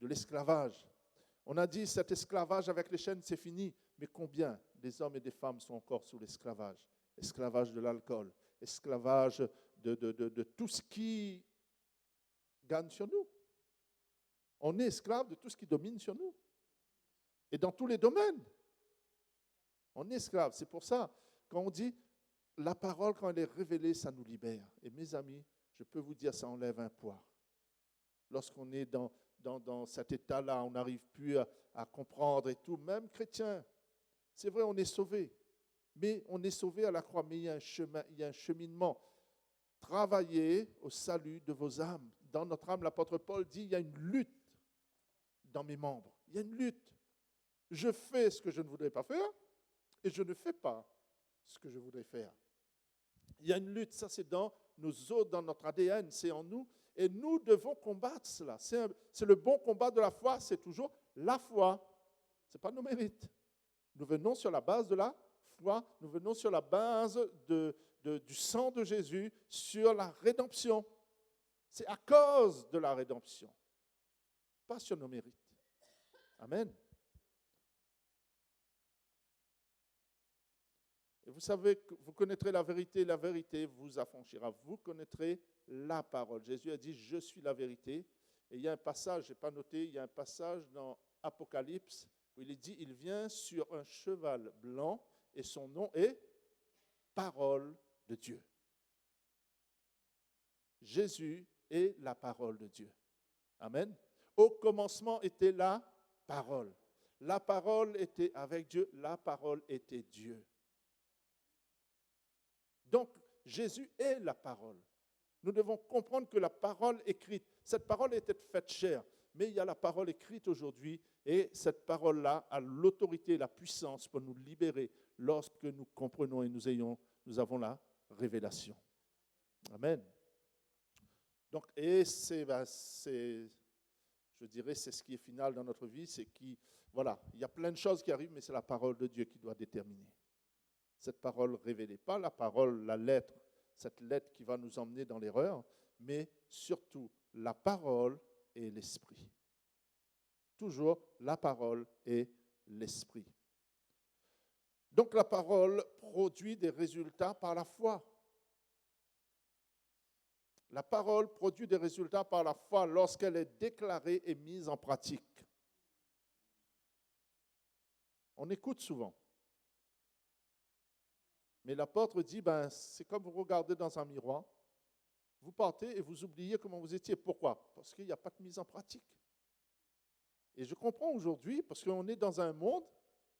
[SPEAKER 2] l'esclavage. On a dit, cet esclavage avec les chaînes, c'est fini. Mais combien des hommes et des femmes sont encore sous l'esclavage? Esclavage de l'alcool, esclavage de tout ce qui gagne sur nous. On est esclave de tout ce qui domine sur nous. Et dans tous les domaines. On est esclave. C'est pour ça, quand on dit, la parole, quand elle est révélée, ça nous libère. Et mes amis, je peux vous dire, ça enlève un poids. Lorsqu'on est dans cet état-là, on n'arrive plus à comprendre et tout. Même chrétien, c'est vrai, on est sauvé. Mais on est sauvé à la croix. Mais il y a un cheminement. Travaillez au salut de vos âmes. Dans notre âme, l'apôtre Paul dit, il y a une lutte dans mes membres. Il y a une lutte. Je fais ce que je ne voudrais pas faire et je ne fais pas ce que je voudrais faire. Il y a une lutte, ça c'est dans nous autres, dans notre ADN, c'est en nous. Et nous devons combattre cela. C'est le bon combat de la foi, c'est toujours la foi. Ce n'est pas nos mérites. Nous venons sur la base de la foi, nous venons sur la base du sang de Jésus, sur la rédemption. C'est à cause de la rédemption, pas sur nos mérites. Amen. Et vous savez que vous connaîtrez la vérité vous affranchira. Vous connaîtrez la parole. Jésus a dit, je suis la vérité. Et il y a un passage, je n'ai pas noté, il y a un passage dans Apocalypse où il est dit, il vient sur un cheval blanc et son nom est Parole de Dieu. Jésus est la parole de Dieu. Amen. Au commencement était la parole. La parole était avec Dieu, la parole était Dieu. Donc, Jésus est la parole. Nous devons comprendre que la parole écrite, cette parole était faite chair, mais il y a la parole écrite aujourd'hui et cette parole-là a l'autorité et la puissance pour nous libérer lorsque nous comprenons et nous avons la révélation. Amen. Donc, et je dirais, c'est ce qui est final dans notre vie, c'est il y a plein de choses qui arrivent, mais c'est la parole de Dieu qui doit déterminer. Cette parole révélée, pas la parole, la lettre, cette lettre qui va nous emmener dans l'erreur, mais surtout la parole et l'esprit. Toujours la parole et l'esprit. Donc la parole produit des résultats par la foi. La parole produit des résultats par la foi lorsqu'elle est déclarée et mise en pratique. On écoute souvent. Mais l'apôtre dit, c'est comme vous regardez dans un miroir, vous partez et vous oubliez comment vous étiez. Pourquoi? Parce qu'il n'y a pas de mise en pratique. Et je comprends aujourd'hui, parce qu'on est dans un monde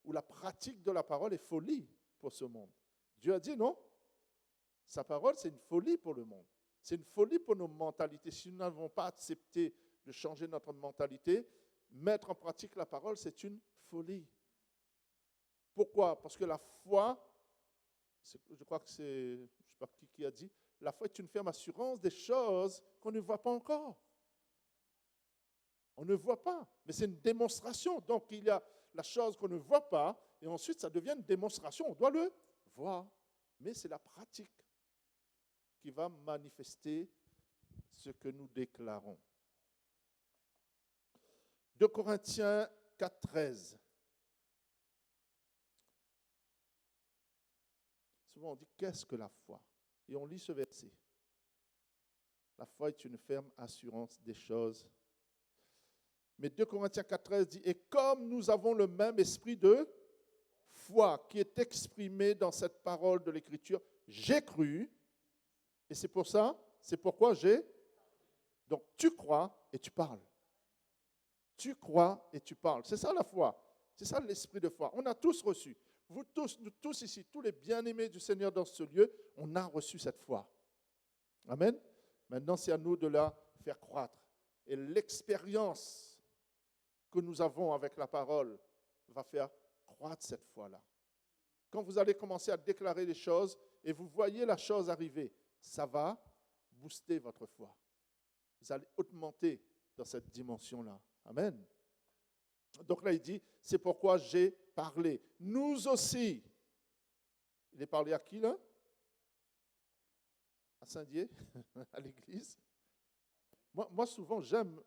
[SPEAKER 2] où la pratique de la parole est folie pour ce monde. Dieu a dit non. Sa parole, c'est une folie pour le monde. C'est une folie pour nos mentalités. Si nous n'avons pas accepté de changer notre mentalité, mettre en pratique la parole, c'est une folie. Pourquoi? Parce que la foi, je crois que c'est, je ne sais pas qui a dit, la foi est une ferme assurance des choses qu'on ne voit pas encore. On ne voit pas, mais c'est une démonstration. Donc il y a la chose qu'on ne voit pas, et ensuite ça devient une démonstration. On doit le voir, mais c'est la pratique qui va manifester ce que nous déclarons. 2 Corinthiens 4,13. Souvent on dit, qu'est-ce que la foi? Et on lit ce verset. La foi est une ferme assurance des choses. Mais 2 Corinthiens 4,13 dit, et comme nous avons le même esprit de foi qui est exprimé dans cette parole de l'Écriture, j'ai cru, et c'est pour ça, c'est pourquoi j'ai. Donc tu crois et tu parles. Tu crois et tu parles. C'est ça la foi. C'est ça l'esprit de foi. On a tous reçu. Vous tous, nous tous ici, tous les bien-aimés du Seigneur dans ce lieu, on a reçu cette foi. Amen. Maintenant, c'est à nous de la faire croître. Et l'expérience que nous avons avec la parole va faire croître cette foi-là. Quand vous allez commencer à déclarer les choses et vous voyez la chose arriver, ça va booster votre foi. Vous allez augmenter dans cette dimension-là. Amen. Donc là, il dit, c'est pourquoi j'ai parlé. Nous aussi, Il est parlé à qui, là? À Saint-Dié, à l'église. Moi, souvent, j'aime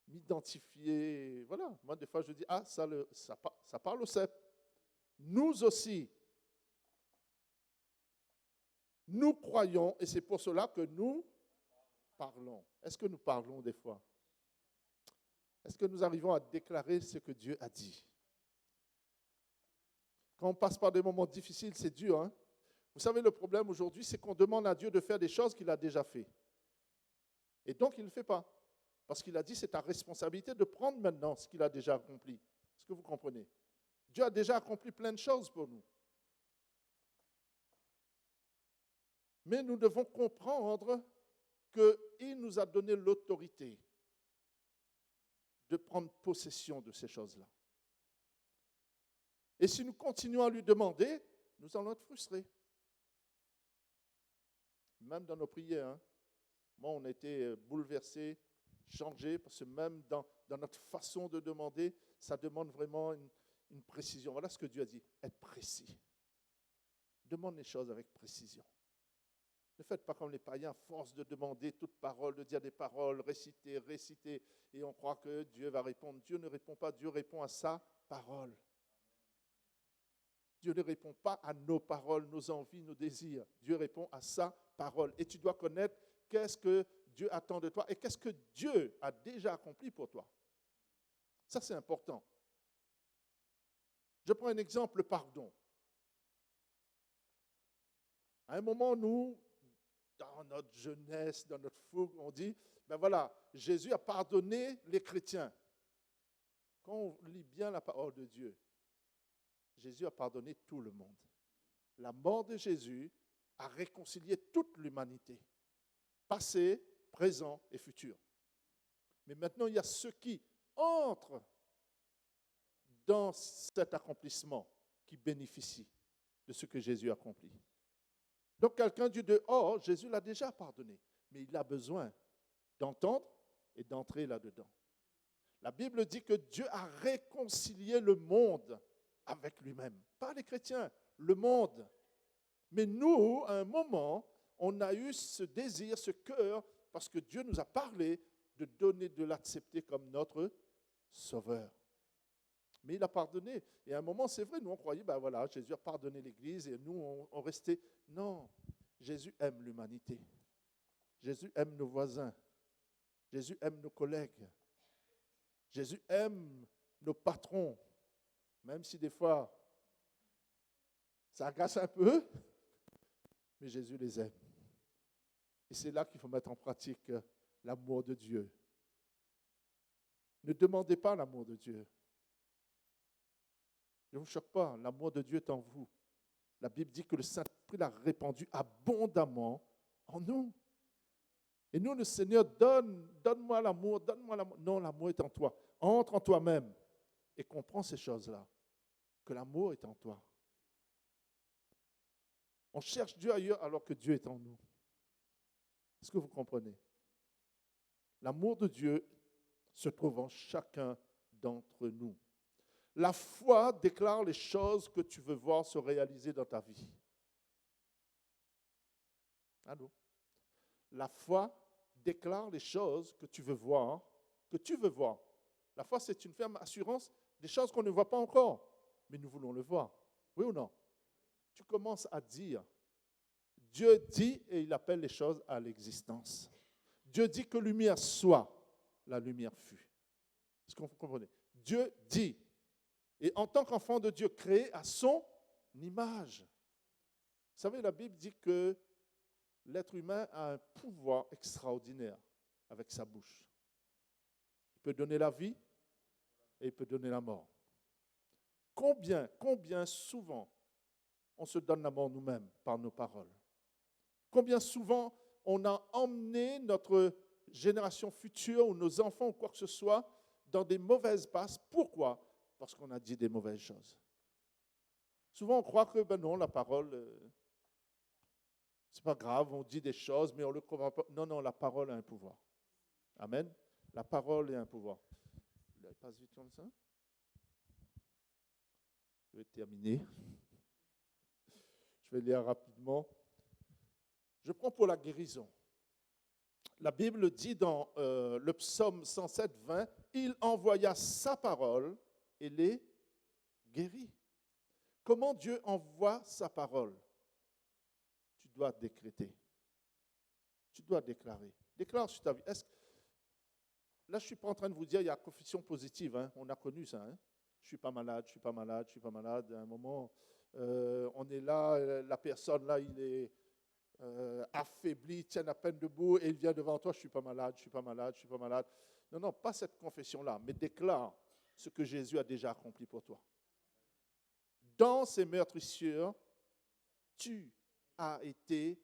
[SPEAKER 2] m'identifier. Voilà, moi, des fois, je dis, ah, ça parle au CEP. Nous aussi, nous croyons, et c'est pour cela que nous parlons. Est-ce que nous parlons des fois? Est-ce que nous arrivons à déclarer ce que Dieu a dit? Quand on passe par des moments difficiles, c'est dur. Hein? Vous savez, le problème aujourd'hui, c'est qu'on demande à Dieu de faire des choses qu'il a déjà fait. Et donc, il ne le fait pas. Parce qu'il a dit, c'est ta responsabilité de prendre maintenant ce qu'il a déjà accompli. Est-ce que vous comprenez? Dieu a déjà accompli plein de choses pour nous. Mais nous devons comprendre qu'il nous a donné l'autorité de prendre possession de ces choses-là. Et si nous continuons à lui demander, nous allons être frustrés. Même dans nos prières. Hein. Moi, on a été bouleversés, changés, parce que même dans notre façon de demander, ça demande vraiment une précision. Voilà ce que Dieu a dit, être précis. Demande les choses avec précision. Ne faites pas comme les païens, force de demander toute parole, de dire des paroles, réciter, et on croit que Dieu va répondre. Dieu ne répond pas, Dieu répond à sa parole. Dieu ne répond pas à nos paroles, nos envies, nos désirs. Dieu répond à sa parole. Et tu dois connaître qu'est-ce que Dieu attend de toi et qu'est-ce que Dieu a déjà accompli pour toi. Ça, c'est important. Je prends un exemple, le pardon. À un moment, nous, dans notre jeunesse, dans notre fougue, on dit, ben voilà, Jésus a pardonné les chrétiens. Quand on lit bien la parole de Dieu, Jésus a pardonné tout le monde. La mort de Jésus a réconcilié toute l'humanité, passé, présent et futur. Mais maintenant, il y a ceux qui entrent dans cet accomplissement, qui bénéficient de ce que Jésus a accompli. Donc quelqu'un dit dehors, Jésus l'a déjà pardonné, mais il a besoin d'entendre et d'entrer là-dedans. La Bible dit que Dieu a réconcilié le monde avec lui-même. Pas les chrétiens, le monde. Mais nous, à un moment, on a eu ce désir, ce cœur, parce que Dieu nous a parlé de donner, de l'accepter comme notre sauveur. Mais il a pardonné. Et à un moment, c'est vrai, nous on croyait, ben voilà, Jésus a pardonné l'Église et nous on restait. Non, Jésus aime l'humanité. Jésus aime nos voisins. Jésus aime nos collègues. Jésus aime nos patrons. Même si des fois, ça agace un peu, mais Jésus les aime. Et c'est là qu'il faut mettre en pratique l'amour de Dieu. Ne demandez pas l'amour de Dieu. Ne vous choque pas, l'amour de Dieu est en vous. La Bible dit que le Saint-Esprit l'a répandu abondamment en nous. Et nous, le Seigneur, donne-moi l'amour, donne-moi l'amour. Non, l'amour est en toi. Entre en toi-même et comprends ces choses-là, que l'amour est en toi. On cherche Dieu ailleurs alors que Dieu est en nous. Est-ce que vous comprenez? L'amour de Dieu se trouve en chacun d'entre nous. La foi déclare les choses que tu veux voir se réaliser dans ta vie. Allô? La foi déclare les choses que tu veux voir, La foi, c'est une ferme assurance des choses qu'on ne voit pas encore, mais nous voulons le voir. Oui ou non? Tu commences à dire, Dieu dit et il appelle les choses à l'existence. Dieu dit que lumière soit, la lumière fut. Est-ce que vous comprenez? Dieu dit. Et en tant qu'enfant de Dieu créé à son image. Vous savez, la Bible dit que l'être humain a un pouvoir extraordinaire avec sa bouche. Il peut donner la vie et il peut donner la mort. Combien souvent on se donne la mort nous-mêmes par nos paroles? Combien souvent on a emmené notre génération future ou nos enfants ou quoi que ce soit dans des mauvaises passes? Pourquoi? Parce qu'on a dit des mauvaises choses. Souvent on croit que non, la parole, c'est pas grave, on dit des choses, mais on ne le croit pas. Non, la parole a un pouvoir. Amen. La parole a un pouvoir. Il passe vite comme ça. Je vais terminer. vais lire rapidement. Je prends pour la guérison. La Bible dit dans le psaume 107, 20, « Il envoya sa parole et les guérit. » Comment Dieu envoie sa parole? Tu dois décréter. Tu dois déclarer. Déclare sur ta vie. Là, je ne suis pas en train de vous dire il y a confession positive. Hein. On a connu ça. Hein. Je ne suis pas malade, je ne suis pas malade, je ne suis pas malade. À un moment, on est là, la personne là, il est affaibli, tient à peine debout et il vient devant toi, je ne suis pas malade, je ne suis pas malade, je ne suis pas malade. Non, non, pas cette confession-là, mais déclare ce que Jésus a déjà accompli pour toi. Dans ces meurtrissures, tu as été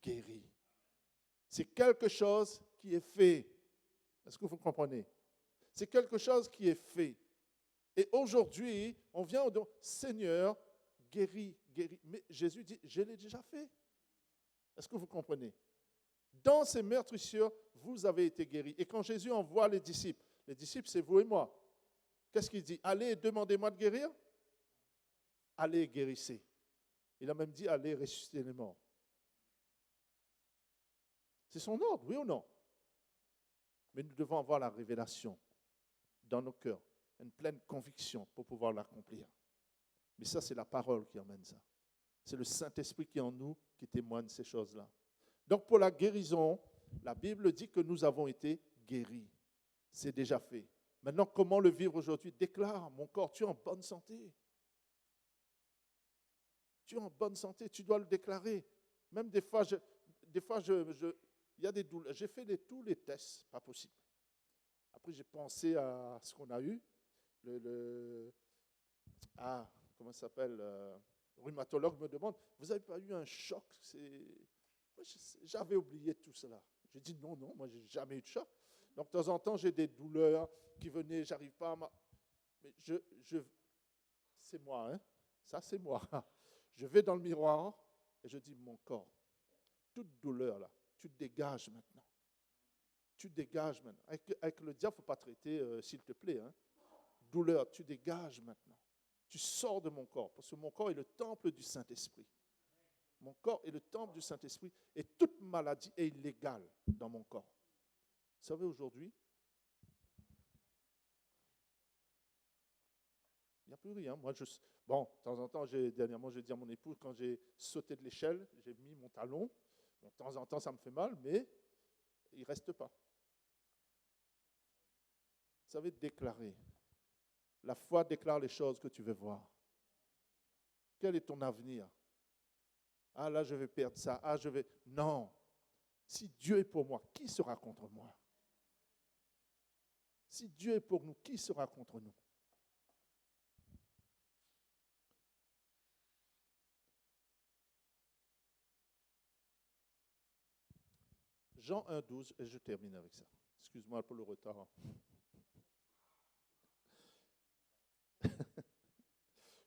[SPEAKER 2] guéri. C'est quelque chose qui est fait. Est-ce que vous comprenez? C'est quelque chose qui est fait. Et aujourd'hui, on vient au don, Seigneur, guéris, guéris. Mais Jésus dit, je l'ai déjà fait. Est-ce que vous comprenez? Dans ces meurtrissures, vous avez été guéris. Et quand Jésus envoie les disciples, c'est vous et moi. Qu'est-ce qu'il dit? Allez, demandez-moi de guérir. Allez, guérissez. Il a même dit, allez, ressusciter les morts. C'est son ordre, oui ou non? Mais nous devons avoir la révélation dans nos cœurs, une pleine conviction pour pouvoir l'accomplir. Mais ça, c'est la parole qui emmène ça. C'est le Saint-Esprit qui est en nous qui témoigne ces choses-là. Donc, pour la guérison, la Bible dit que nous avons été guéris. C'est déjà fait. Maintenant, comment le vivre aujourd'hui? Déclare, mon corps, tu es en bonne santé. Tu es en bonne santé, tu dois le déclarer. Même des fois, il y a des douleurs. J'ai fait tous les tests, pas possible. Après, j'ai pensé à ce qu'on a eu. Comment ça s'appelle? Le rhumatologue me demande, vous n'avez pas eu un choc? J'avais oublié tout cela. J'ai dit non, moi, je n'ai jamais eu de choc. Donc, de temps en temps, j'ai des douleurs qui venaient, j'arrive pas à... Mais c'est moi, hein? Ça, c'est moi. Je vais dans le miroir et je dis, mon corps, toute douleur là, tu te dégages maintenant. Tu te dégages maintenant. Avec le diable, il ne faut pas traiter, s'il te plaît. Hein. Douleur, tu dégages maintenant. Tu sors de mon corps, parce que mon corps est le temple du Saint-Esprit. Mon corps est le temple du Saint-Esprit et toute maladie est illégale dans mon corps. Vous savez, aujourd'hui, il n'y a plus rien. Moi, de temps en temps, dernièrement, j'ai dit à mon épouse, quand j'ai sauté de l'échelle, j'ai mis mon talon. Bon, de temps en temps, ça me fait mal, mais il ne reste pas. Vous savez, déclarer. La foi déclare les choses que tu veux voir. Quel est ton avenir? Ah, là, je vais perdre ça. Ah, je vais... Non. Si Dieu est pour moi, qui sera contre moi? Si Dieu est pour nous, qui sera contre nous? Jean 1,12, et je termine avec ça. Excuse-moi pour le retard.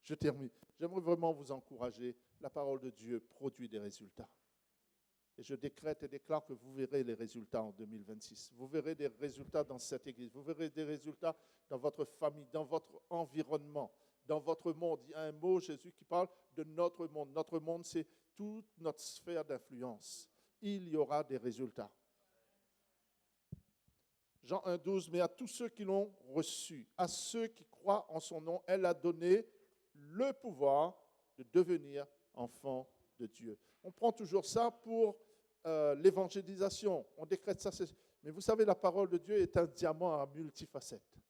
[SPEAKER 2] Je termine. J'aimerais vraiment vous encourager. La parole de Dieu produit des résultats. Et je décrète et déclare que vous verrez les résultats en 2026. Vous verrez des résultats dans cette église. Vous verrez des résultats dans votre famille, dans votre environnement, dans votre monde. Il y a un mot, Jésus, qui parle de notre monde. Notre monde, c'est toute notre sphère d'influence. Il y aura des résultats. Jean 1,12, mais à tous ceux qui l'ont reçu, à ceux qui croient en son nom, elle a donné le pouvoir de devenir enfants de Dieu. On prend toujours ça pour l'évangélisation. On décrète ça. Mais vous savez, la parole de Dieu est un diamant à multifacettes.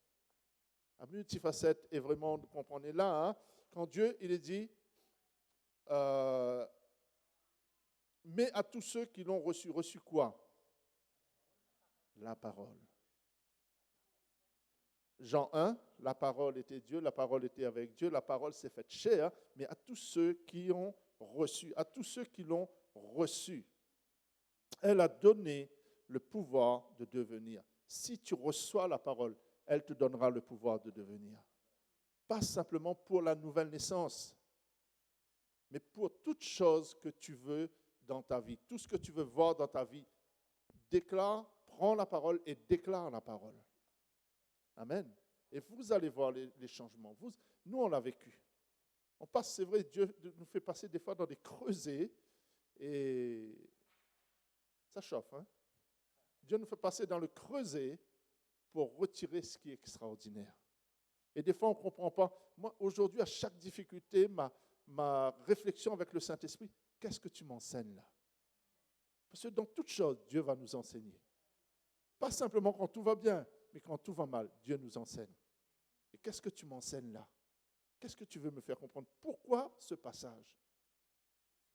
[SPEAKER 2] À multifacettes, et vraiment, vous comprenez là, hein, quand Dieu, il est dit, mais à tous ceux qui l'ont reçu. Reçu quoi? La parole. Jean 1, la parole était Dieu, la parole était avec Dieu, la parole s'est faite chair, mais à tous ceux qui ont reçu, à tous ceux qui l'ont reçu, elle a donné le pouvoir de devenir. Si tu reçois la parole, elle te donnera le pouvoir de devenir. Pas simplement pour la nouvelle naissance, mais pour toute chose que tu veux dans ta vie, tout ce que tu veux voir dans ta vie. Déclare, prends la parole et déclare la parole. Amen. Et vous allez voir les changements. Nous, on l'a vécu. On passe, c'est vrai, Dieu nous fait passer des fois dans des creusets et ça chauffe. Hein? Dieu nous fait passer dans le creuset pour retirer ce qui est extraordinaire. Et des fois, on ne comprend pas. Moi, aujourd'hui, à chaque difficulté, ma réflexion avec le Saint-Esprit, qu'est-ce que tu m'enseignes là? Parce que dans toute chose, Dieu va nous enseigner. Pas simplement quand tout va bien, mais quand tout va mal, Dieu nous enseigne. Et qu'est-ce que tu m'enseignes là? Qu'est-ce que tu veux me faire comprendre? Pourquoi ce passage?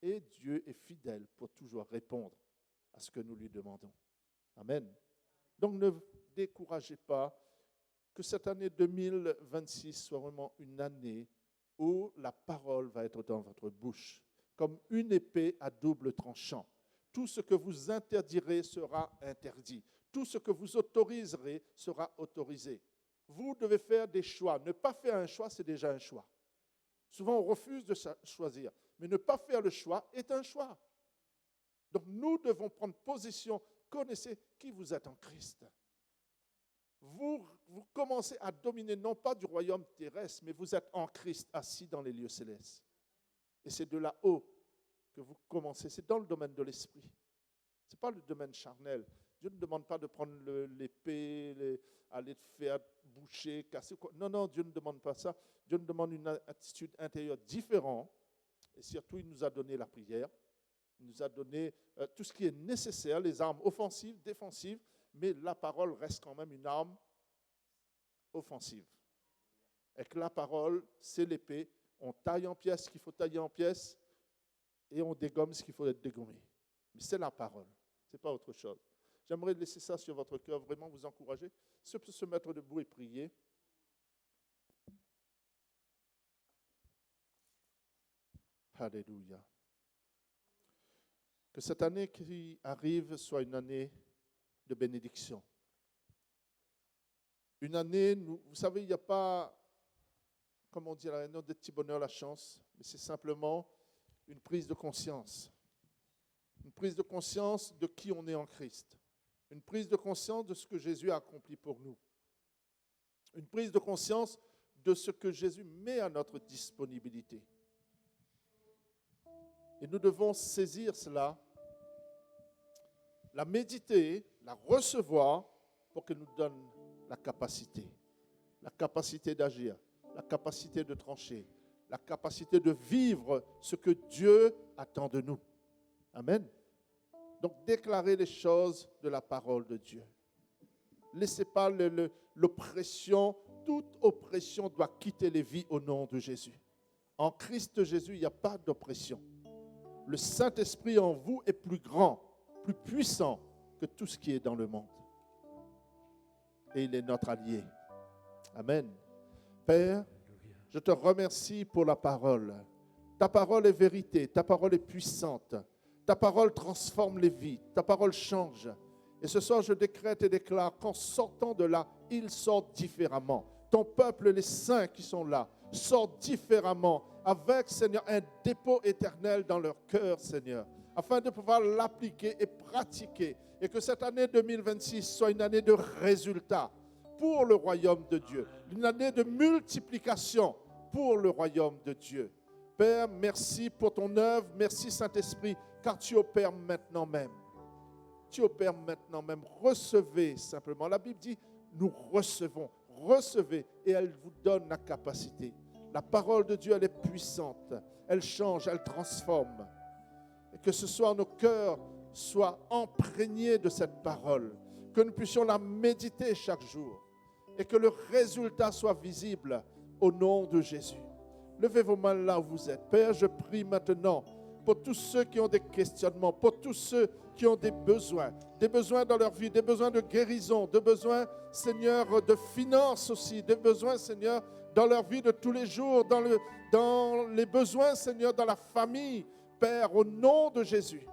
[SPEAKER 2] Et Dieu est fidèle pour toujours répondre à ce que nous lui demandons. Amen. Donc ne découragez pas que cette année 2026 soit vraiment une année où la parole va être dans votre bouche, comme une épée à double tranchant. Tout ce que vous interdirez sera interdit. Tout ce que vous autoriserez sera autorisé. Vous devez faire des choix. Ne pas faire un choix, c'est déjà un choix. Souvent, on refuse de choisir. Mais ne pas faire le choix est un choix. Donc, nous devons prendre position. Connaissez qui vous êtes en Christ. Vous commencez à dominer non pas du royaume terrestre, mais vous êtes en Christ, assis dans les lieux célestes. Et c'est de là-haut que vous commencez. C'est dans le domaine de l'esprit. Ce n'est pas le domaine charnel. Dieu ne demande pas de prendre l'épée, aller te faire boucher, casser. Non, Dieu ne demande pas ça. Dieu nous demande une attitude intérieure différente. Et surtout, il nous a donné la prière. Il nous a donné tout ce qui est nécessaire, les armes offensives, défensives. Mais la parole reste quand même une arme offensive. Et que la parole, c'est l'épée. On taille en pièces ce qu'il faut tailler en pièces et on dégomme ce qu'il faut être dégommé. Mais c'est la parole, ce n'est pas autre chose. J'aimerais laisser ça sur votre cœur, vraiment vous encourager. Si on peut se mettre debout et prier. Alléluia. Que cette année qui arrive soit une année de bénédiction. Une année, vous savez, il n'y a pas, comme on dit à la réunion, des petits bonheurs, la chance, mais c'est simplement une prise de conscience. Une prise de conscience de qui on est en Christ. Une prise de conscience de ce que Jésus a accompli pour nous. Une prise de conscience de ce que Jésus met à notre disponibilité. Et nous devons saisir cela, la méditer, la recevoir pour qu'elle nous donne la capacité d'agir, la capacité de trancher, la capacité de vivre ce que Dieu attend de nous. Amen. Donc, déclarez les choses de la parole de Dieu. Laissez pas l'oppression. Toute oppression doit quitter les vies au nom de Jésus. En Christ Jésus, il n'y a pas d'oppression. Le Saint-Esprit en vous est plus grand, plus puissant que tout ce qui est dans le monde. Et il est notre allié. Amen. Père, je te remercie pour la parole. Ta parole est vérité, ta parole est puissante. Ta parole transforme les vies, ta parole change. Et ce soir, je décrète et déclare qu'en sortant de là, ils sortent différemment. Ton peuple, les saints qui sont là, sortent différemment avec, Seigneur, un dépôt éternel dans leur cœur, Seigneur, afin de pouvoir l'appliquer et pratiquer. Et que cette année 2026 soit une année de résultats pour le royaume de Dieu. Une année de multiplication pour le royaume de Dieu. Père, merci pour ton œuvre. Merci, Saint-Esprit, car tu opères maintenant même. Tu opères maintenant même. Recevez simplement. La Bible dit, nous recevons. Recevez et elle vous donne la capacité. La parole de Dieu, elle est puissante. Elle change, elle transforme. Et que ce soit nos cœurs soient imprégnés de cette parole. Que nous puissions la méditer chaque jour. Et que le résultat soit visible au nom de Jésus. Levez vos mains là où vous êtes. Père, je prie maintenant pour tous ceux qui ont des questionnements, pour tous ceux qui ont des besoins dans leur vie, des besoins de guérison, des besoins, Seigneur, de finances aussi, des besoins, Seigneur, dans leur vie de tous les jours, dans les besoins, Seigneur, dans la famille. Père, au nom de Jésus,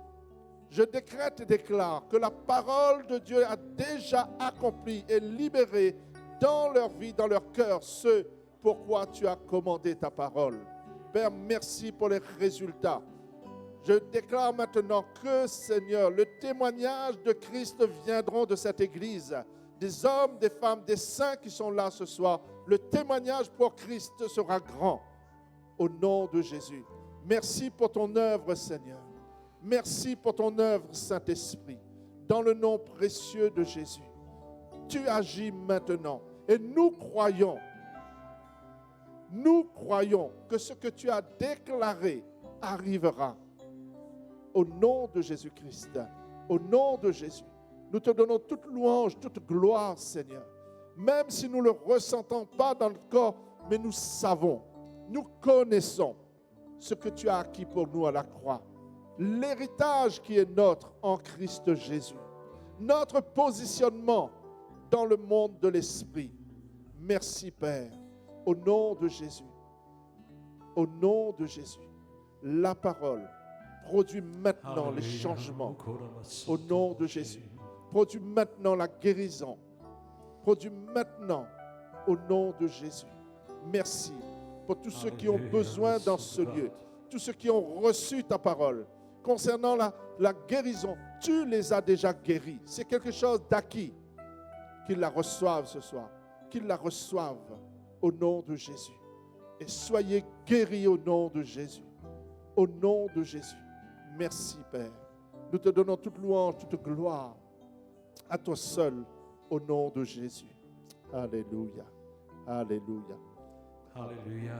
[SPEAKER 2] je décrète et déclare que la parole de Dieu a déjà accompli et libéré dans leur vie, dans leur cœur, ce pourquoi tu as commandé ta parole. Père, merci pour les résultats. Je déclare maintenant que, Seigneur, le témoignage de Christ viendront de cette église. Des hommes, des femmes, des saints qui sont là ce soir. Le témoignage pour Christ sera grand. au nom de Jésus. Merci pour ton œuvre, Seigneur. Merci pour ton œuvre, Saint-Esprit. Dans le nom précieux de Jésus, tu agis maintenant. Et nous croyons que ce que tu as déclaré arrivera. Au nom de Jésus-Christ, au nom de Jésus, nous te donnons toute louange, toute gloire, Seigneur. Même si nous ne le ressentons pas dans notre corps, mais nous savons, nous connaissons ce que tu as acquis pour nous à la croix. L'héritage qui est notre en Christ Jésus. Notre positionnement dans le monde de l'Esprit. Merci, Père. Au nom de Jésus. Au nom de Jésus. La parole produit maintenant les changements. Au nom de Jésus. Produit maintenant la guérison. Produit maintenant au nom de Jésus. Merci pour tous ceux qui ont besoin dans ce lieu. Tous ceux qui ont reçu ta parole. Concernant la guérison, tu les as déjà guéris. C'est quelque chose d'acquis. Qu'ils la reçoivent ce soir. Qu'ils la reçoivent au nom de Jésus. Et soyez guéris au nom de Jésus. Au nom de Jésus. Merci, Père. Nous te donnons toute louange, toute gloire à toi seul, au nom de Jésus. Alléluia. Alléluia.
[SPEAKER 1] Alléluia.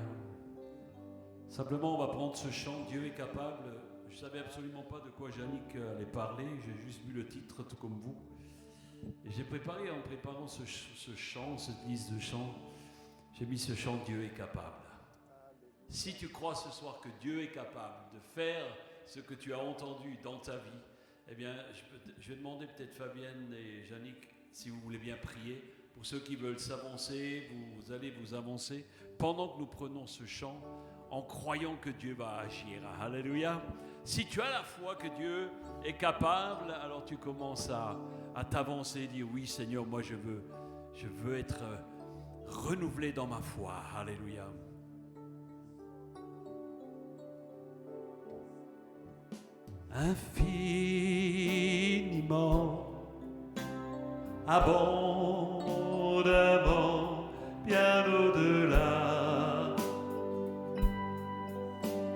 [SPEAKER 1] Simplement, on va prendre ce chant, Dieu est capable. Je ne savais absolument pas de quoi Yannick allait parler. J'ai juste vu le titre, tout comme vous. Et j'ai préparé, en préparant ce chant, cette liste de chants, j'ai mis ce chant, Dieu est capable. Si tu crois ce soir que Dieu est capable de faire ce que tu as entendu dans ta vie, eh bien, je vais demander peut-être Fabienne et Yannick, si vous voulez bien prier. Pour ceux qui veulent s'avancer, vous allez vous avancer pendant que nous prenons ce chant en croyant que Dieu va agir. Alléluia. Si tu as la foi que Dieu est capable, alors tu commences à t'avancer et dire oui Seigneur, moi je veux être renouvelé dans ma foi. Alléluia. Infiniment, abondamment, bien au-delà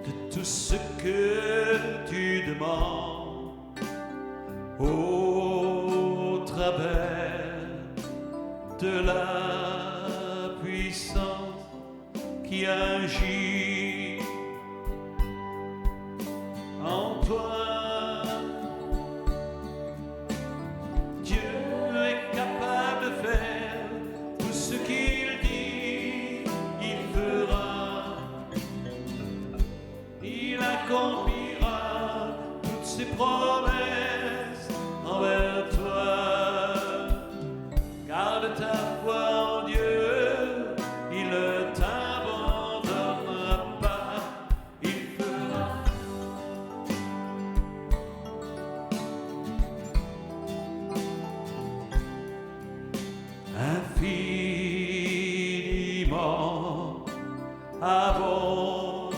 [SPEAKER 1] de tout ce que tu demandes, au travers de la puissance qui agit en toi. Accomplira toutes ses promesses envers toi. Garde ta foi en Dieu, il ne t'abandonnera pas, il fera. Infiniment abondamment,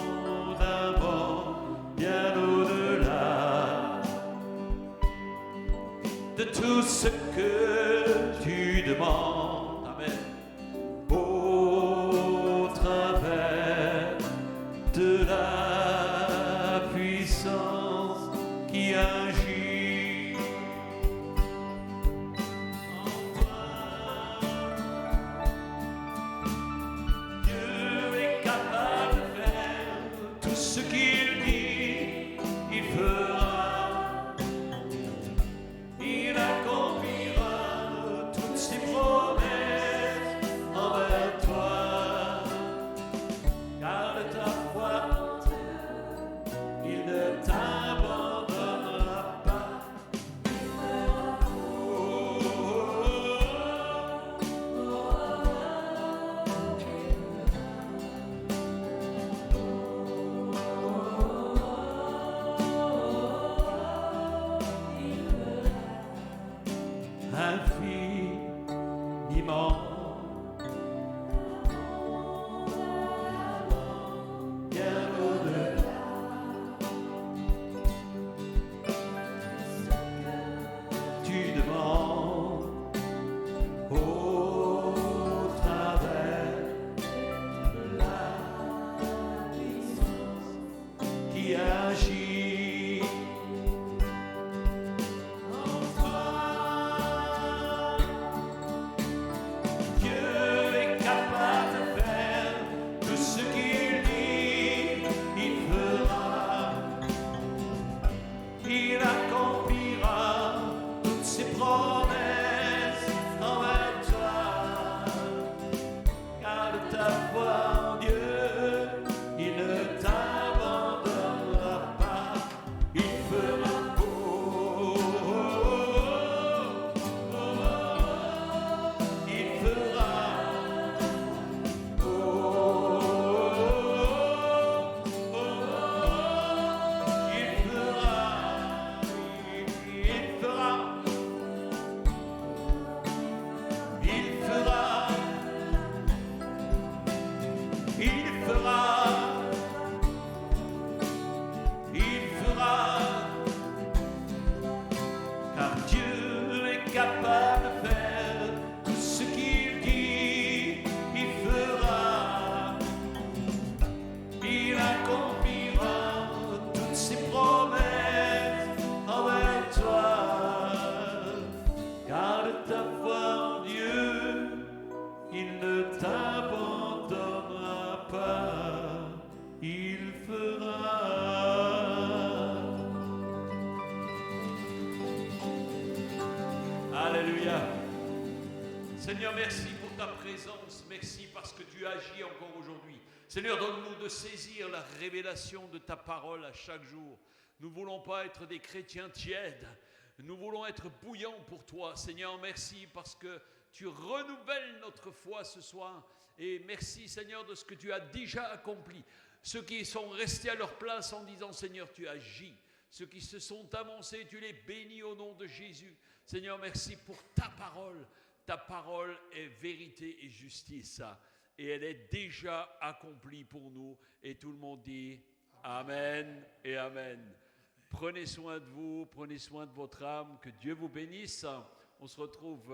[SPEAKER 1] de tout ce que tu demandes, amen, au travers de la puissance qui agit en toi. Dieu est capable de faire tout ce qu'il dit, il fera. Il accomplira
[SPEAKER 3] Seigneur, merci pour ta présence. Merci parce que tu agis encore aujourd'hui. Seigneur, donne-nous de saisir la révélation de ta parole à chaque jour. Nous ne voulons pas être des chrétiens tièdes. Nous voulons être bouillants pour toi. Seigneur, merci parce que tu renouvelles notre foi ce soir. Et merci, Seigneur, de ce que tu as déjà accompli. Ceux qui sont restés à leur place en disant, Seigneur, tu agis. Ceux qui se sont avancés, tu les bénis au nom de Jésus. Seigneur, merci pour ta parole. Ta parole est vérité et justice. Et elle est déjà accomplie pour nous. Et tout le monde dit Amen et Amen. Prenez soin de vous, prenez soin de votre âme. Que Dieu vous bénisse. On se retrouve,